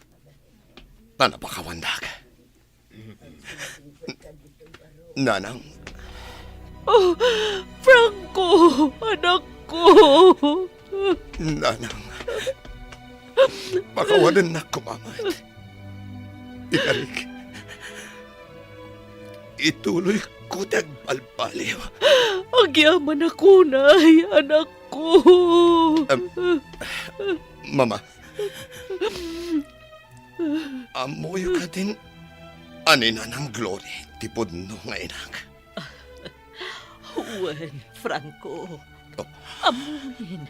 tanapakawandak. Nanang, Oh, Franco, anak ko. nanang, pakawanan na kumamat. Ikarik, ituloy ko tagbalbaliw. Agyaman ako, nay, anak ko. Mama, amoy ka din anina ng glory, tipod no nga inang. Wen, Franco, Oh. amuin.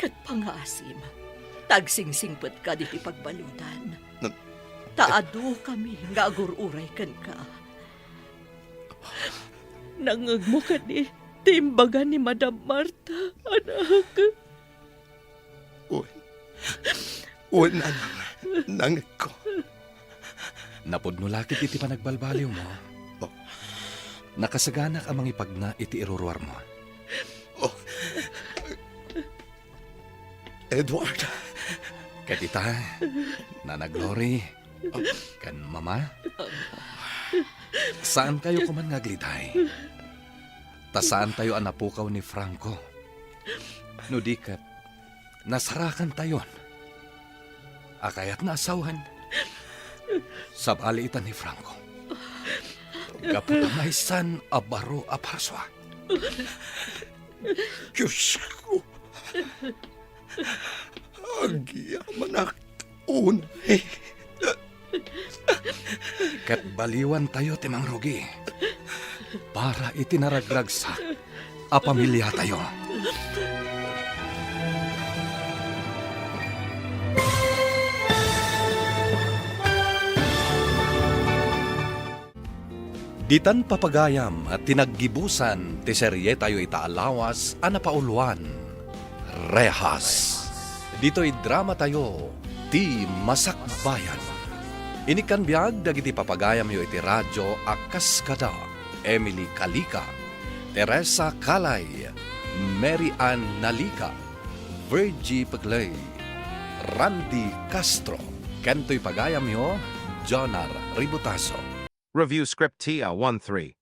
Kat pangasim, tagsingsingpet ka di pagbalutan. Taado kami nga agururay kan ka. Nangag mo ka ni timbagan ni Madam Marta, anak. Uwan na nang ko. Napudnulakit iti panagbalbaliw mo. Oh. Nakasaganak ang mga ipagna iti iruruar mo. Oh. Edward, Ket ita, Nana Glory, kan mama, saan kayo kuman ngaglitay? Ta saan tayo anapukaw ni Franco? No di kat, nasarakan tayon. Akayat na asawan. Sabali ita ni Franco. Kapatamaisan abaro aparswa. Diyos ko. Agyamanak unay. Kat baliwan tayo timang rugi. Para itinaragragsak a pamilya tayo. Ditan papagayam at tinaggibusan ti serye tayo itaalawas a napauluan. Rehas. Dito'y drama tayo, ti Masakbayan. Inikan biyag dagiti papagayam yo iti radyo akas kada. Emily Kalika, Teresa Kalay, Mary Ann Nalika, Virgie Paglay, Randy Castro, kanto'y pagayam yo, Jonar Ributaso. Review script TR13.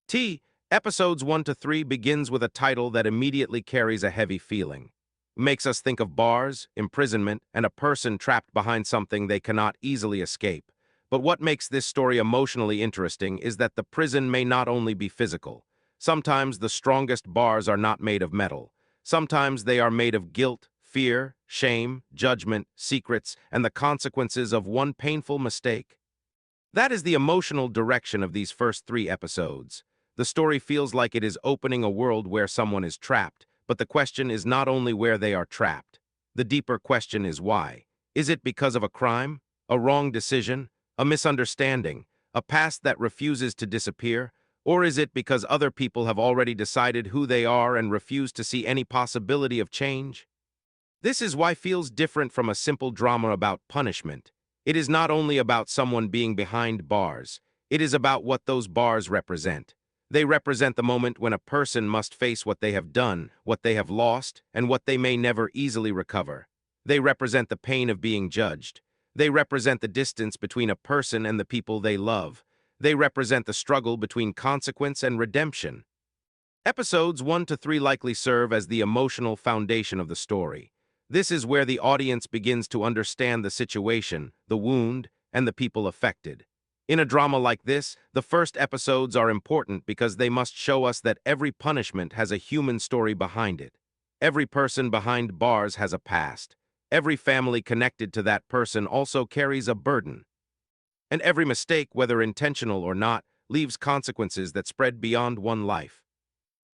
T. Episodes 1 to 3 begins with a title that immediately carries a heavy feeling. It makes us think of bars, imprisonment, and a person trapped behind something they cannot easily escape. But what makes this story emotionally interesting is that the prison may not only be physical. Sometimes the strongest bars are not made of metal. Sometimes they are made of guilt, fear, shame, judgment, secrets, and the consequences of one painful mistake. That is the emotional direction of these first 3 episodes. The story feels like it is opening a world where someone is trapped, but the question is not only where they are trapped. The deeper question is why. Is it because of a crime, a wrong decision, a misunderstanding, a past that refuses to disappear, or is it because other people have already decided who they are and refuse to see any possibility of change? This is why feels different from a simple drama about punishment. It is not only about someone being behind bars, it is about what those bars represent. They represent the moment when a person must face what they have done, what they have lost, and what they may never easily recover. They represent the pain of being judged. They represent the distance between a person and the people they love. They represent the struggle between consequence and redemption. Episodes 1 to 3 likely serve as the emotional foundation of the story. This is where the audience begins to understand the situation, the wound, and the people affected. In a drama like this, the first episodes are important because they must show us that every punishment has a human story behind it. Every person behind bars has a past. Every family connected to that person also carries a burden. And every mistake, whether intentional or not, leaves consequences that spread beyond one life.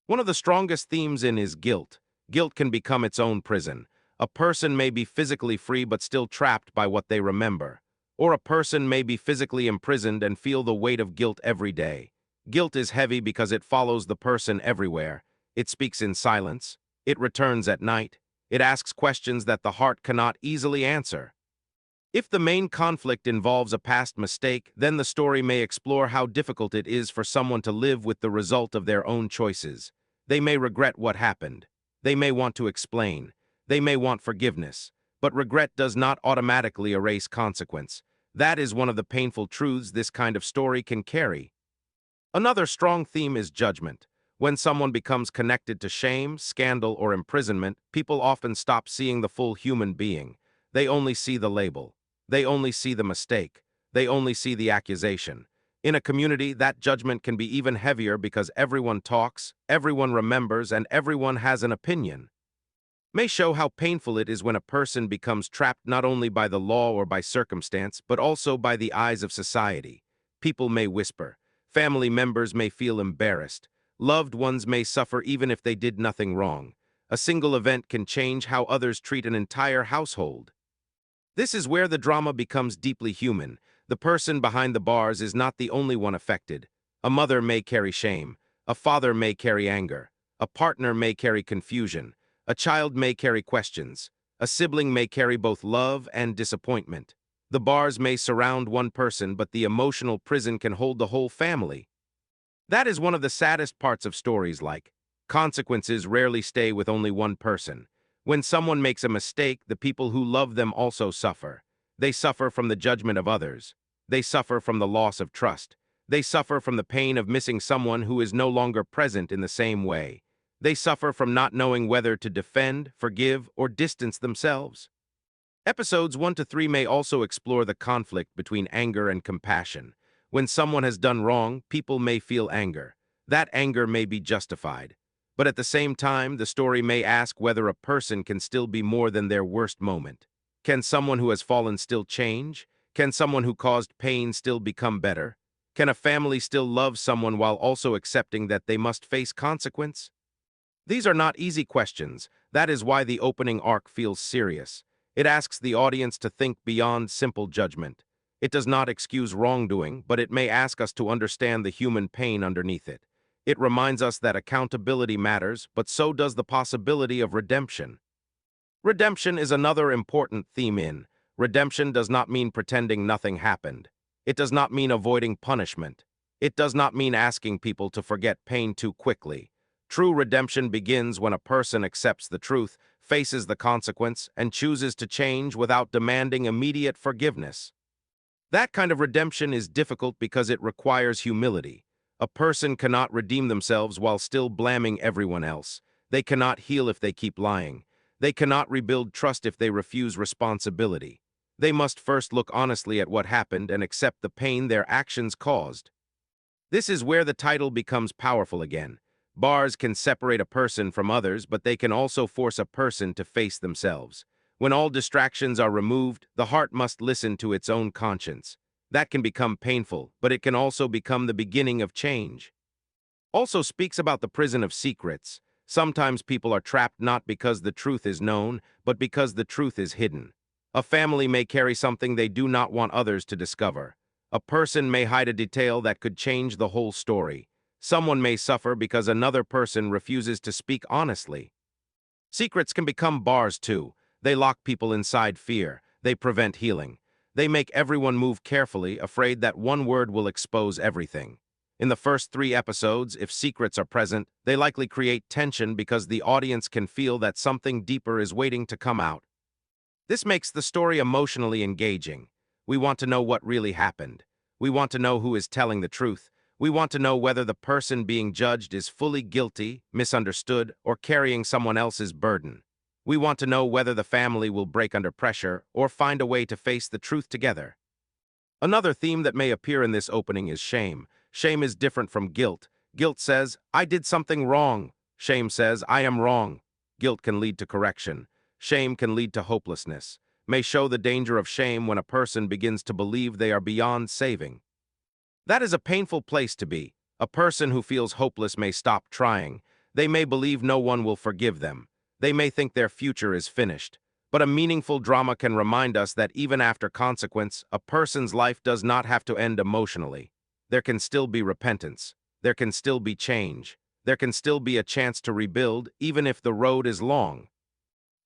One of the strongest themes in is guilt. Guilt can become its own prison. A person may be physically free but still trapped by what they remember. Or a person may be physically imprisoned and feel the weight of guilt every day. Guilt is heavy because it follows the person everywhere. It speaks in silence. It returns at night. It asks questions that the heart cannot easily answer. If the main conflict involves a past mistake, then the story may explore how difficult it is for someone to live with the result of their own choices. They may regret what happened. They may want to explain. They may want forgiveness. But regret does not automatically erase consequence. That is one of the painful truths this kind of story can carry. Another strong theme is judgment. When someone becomes connected to shame, scandal, or imprisonment, people often stop seeing the full human being. They only see the label. They only see the mistake. They only see the accusation. In a community, that judgment can be even heavier because everyone talks, everyone remembers, and everyone has an opinion. May show how painful it is when a person becomes trapped not only by the law or by circumstance, but also by the eyes of society. People may whisper. Family members may feel embarrassed. Loved ones may suffer even if they did nothing wrong. A single event can change how others treat an entire household. This is where the drama becomes deeply human. The person behind the bars is not the only one affected. A mother may carry shame. A father may carry anger. A partner may carry confusion. A child may carry questions. A sibling may carry both love and disappointment. The bars may surround one person, but the emotional prison can hold the whole family. That is one of the saddest parts of stories like consequences rarely stay with only one person. When someone makes a mistake, the people who love them also suffer. They suffer from the judgment of others. They suffer from the loss of trust. They suffer from the pain of missing someone who is no longer present in the same way. They suffer from not knowing whether to defend, forgive, or distance themselves. Episodes 1 to 3 may also explore the conflict between anger and compassion. When someone has done wrong, people may feel anger. That anger may be justified. But at the same time, the story may ask whether a person can still be more than their worst moment. Can someone who has fallen still change? Can someone who caused pain still become better? Can a family still love someone while also accepting that they must face consequence? These are not easy questions. That is why the opening arc feels serious. It asks the audience to think beyond simple judgment. It does not excuse wrongdoing, but it may ask us to understand the human pain underneath it. It reminds us that accountability matters, but so does the possibility of redemption. Redemption is another important theme in. Redemption does not mean pretending nothing happened. It does not mean avoiding punishment. It does not mean asking people to forget pain too quickly. True redemption begins when a person accepts the truth, faces the consequence, and chooses to change without demanding immediate forgiveness. That kind of redemption is difficult because it requires humility. A person cannot redeem themselves while still blaming everyone else. They cannot heal if they keep lying. They cannot rebuild trust if they refuse responsibility. They must first look honestly at what happened and accept the pain their actions caused. This is where the title becomes powerful again. Bars can separate a person from others, but they can also force a person to face themselves. When all distractions are removed, the heart must listen to its own conscience. That can become painful, but it can also become the beginning of change. Also speaks about the prison of secrets. Sometimes people are trapped not because the truth is known, but because the truth is hidden. A family may carry something they do not want others to discover. A person may hide a detail that could change the whole story. Someone may suffer because another person refuses to speak honestly. Secrets can become bars too. They lock people inside fear. They prevent healing. They make everyone move carefully, afraid that one word will expose everything. In the first 3 episodes, if secrets are present, they likely create tension because the audience can feel that something deeper is waiting to come out. This makes the story emotionally engaging. We want to know what really happened. We want to know who is telling the truth. We want to know whether the person being judged is fully guilty, misunderstood, or carrying someone else's burden. We want to know whether the family will break under pressure or find a way to face the truth together. Another theme that may appear in this opening is shame. Shame is different from guilt. Guilt says, I did something wrong. Shame says, I am wrong. Guilt can lead to correction. Shame can lead to hopelessness. May show the danger of shame when a person begins to believe they are beyond saving. That is a painful place to be. A person who feels hopeless may stop trying. They may believe no one will forgive them. They may think their future is finished. But a meaningful drama can remind us that even after consequence, a person's life does not have to end emotionally. There can still be repentance. There can still be change. There can still be a chance to rebuild, even if the road is long.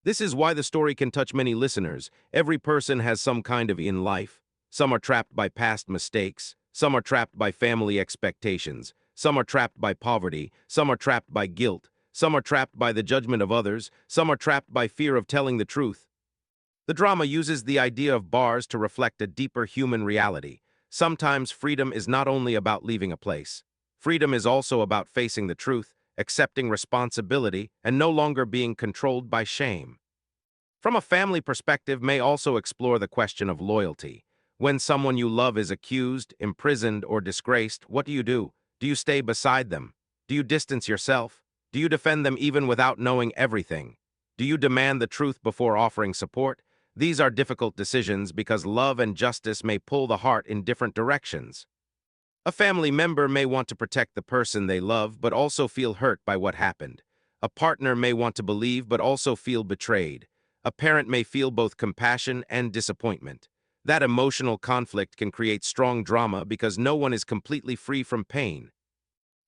This is why the story can touch many listeners. Every person has some kind of in life. Some are trapped by past mistakes. Some are trapped by family expectations. Some are trapped by poverty. Some are trapped by guilt. Some are trapped by the judgment of others. Some are trapped by fear of telling the truth. The drama uses the idea of bars to reflect a deeper human reality. Sometimes freedom is not only about leaving a place. Freedom is also about facing the truth, accepting responsibility, and no longer being controlled by shame. From a family perspective, may also explore the question of loyalty. When someone you love is accused, imprisoned, or disgraced, what do? Do you stay beside them? Do you distance yourself? Do you defend them even without knowing everything? Do you demand the truth before offering support? These are difficult decisions because love and justice may pull the heart in different directions. A family member may want to protect the person they love but also feel hurt by what happened. A partner may want to believe but also feel betrayed. A parent may feel both compassion and disappointment. That emotional conflict can create strong drama because no one is completely free from pain.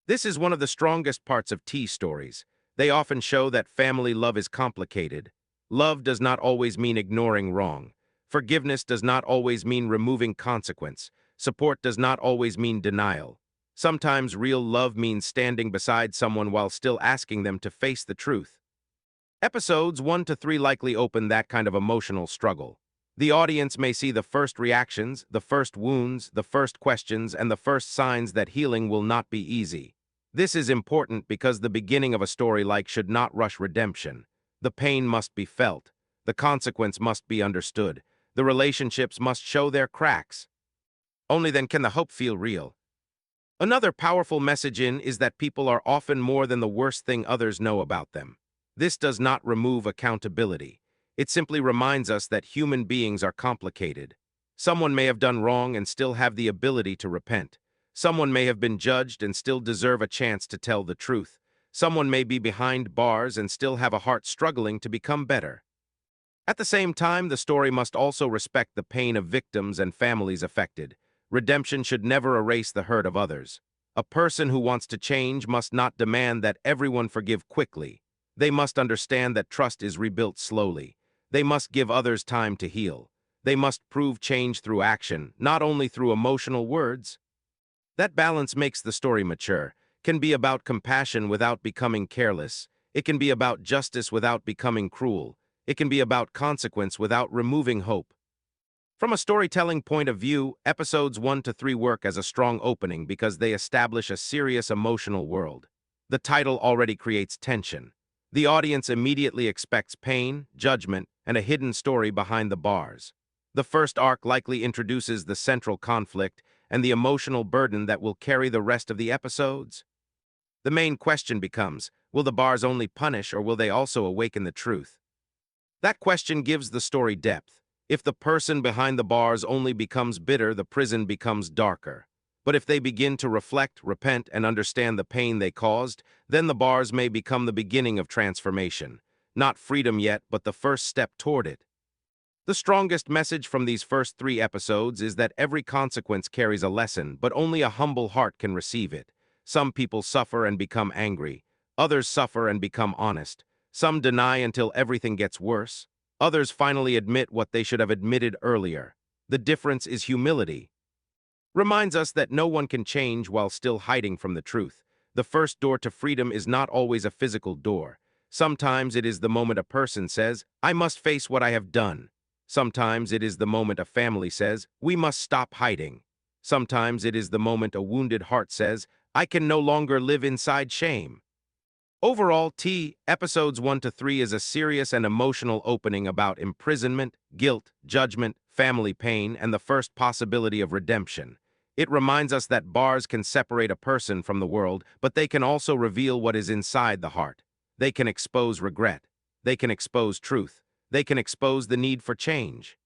This is one of the strongest parts of tea stories. They often show that family love is complicated. Love does not always mean ignoring wrong. Forgiveness does not always mean removing consequence. Support does not always mean denial. Sometimes real love means standing beside someone while still asking them to face the truth. Episodes 1 to 3 likely open that kind of emotional struggle. The audience may see the first reactions, the first wounds, the first questions, and the first signs that healing will not be easy. This is important because the beginning of a story should not rush redemption. The pain must be felt. The consequence must be understood. The relationships must show their cracks. Only then can the hope feel real. Another powerful message is that people are often more than the worst thing others know about them. This does not remove accountability. It simply reminds us that human beings are complicated. Someone may have done wrong and still have the ability to repent. Someone may have been judged and still deserve a chance to tell the truth. Someone may be behind bars and still have a heart struggling to become better. At the same time, the story must also respect the pain of victims and families affected. Redemption should never erase the hurt of others. A person who wants to change must not demand that everyone forgive quickly. They must understand that trust is rebuilt slowly. They must give others time to heal. They must prove change through action, not only through emotional words. That balance makes the story mature. Can be about compassion without becoming careless. It can be about justice without becoming cruel. It can be about consequence without removing hope. From a storytelling point of view, episodes 1 to 3 work as a strong opening because they establish a serious emotional world. The title already creates tension. The audience immediately expects pain, judgment, and a hidden story behind the bars. The first arc likely introduces the central conflict and the emotional burden that will carry the rest of the episodes. The main question becomes, will the bars only punish or will they also awaken the truth? That question gives the story depth. If the person behind the bars only becomes bitter, the prison becomes darker. But if they begin to reflect, repent, and understand the pain they caused, then the bars may become the beginning of transformation. Not freedom yet, but the first step toward it. The strongest message from these first 3 episodes is that every consequence carries a lesson, but only a humble heart can receive it. Some people suffer and become angry. Others suffer and become honest. Some deny until everything gets worse. Others finally admit what they should have admitted earlier. The difference is humility. Reminds us that no one can change while still hiding from the truth. The first door to freedom is not always a physical door. Sometimes it is the moment a person says, "I must face what I have done." Sometimes it is the moment a family says, "We must stop hiding." Sometimes it is the moment a wounded heart says, "I can no longer live inside shame." Overall, episodes 1 to 3 is a serious and emotional opening about imprisonment, guilt, judgment, family pain, and the first possibility of redemption. It reminds us that bars can separate a person from the world, but they can also reveal what is inside the heart. They can expose regret. They can expose truth. They can expose the need for change.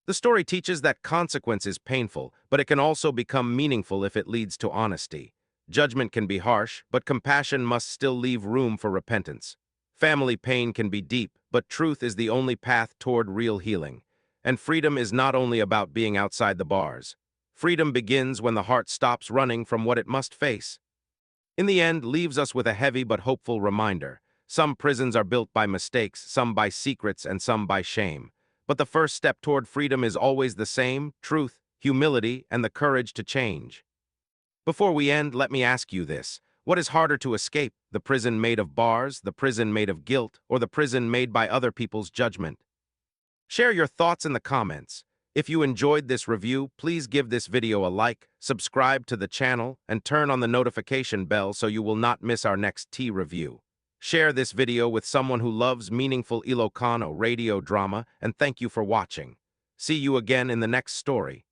The story teaches that consequence is painful, but it can also become meaningful if it leads to honesty. Judgment can be harsh, but compassion must still leave room for repentance. Family pain can be deep, but truth is the only path toward real healing. And freedom is not only about being outside the bars. Freedom begins when the heart stops running from what it must face. In the end, leaves us with a heavy but hopeful reminder. Some prisons are built by mistakes, some by secrets, and some by shame. But the first step toward freedom is always the same: truth, humility, and the courage to change. Before we end, let me ask you this. What is harder to escape, the prison made of bars, the prison made of guilt, or the prison made by other people's judgment? Share your thoughts in the comments. If you enjoyed this review, please give this video a like, subscribe to the channel, and turn on the notification bell so you will not miss our next tea review. Share this video with someone who loves meaningful Ilocano radio drama, and thank you for watching. See you again in the next story.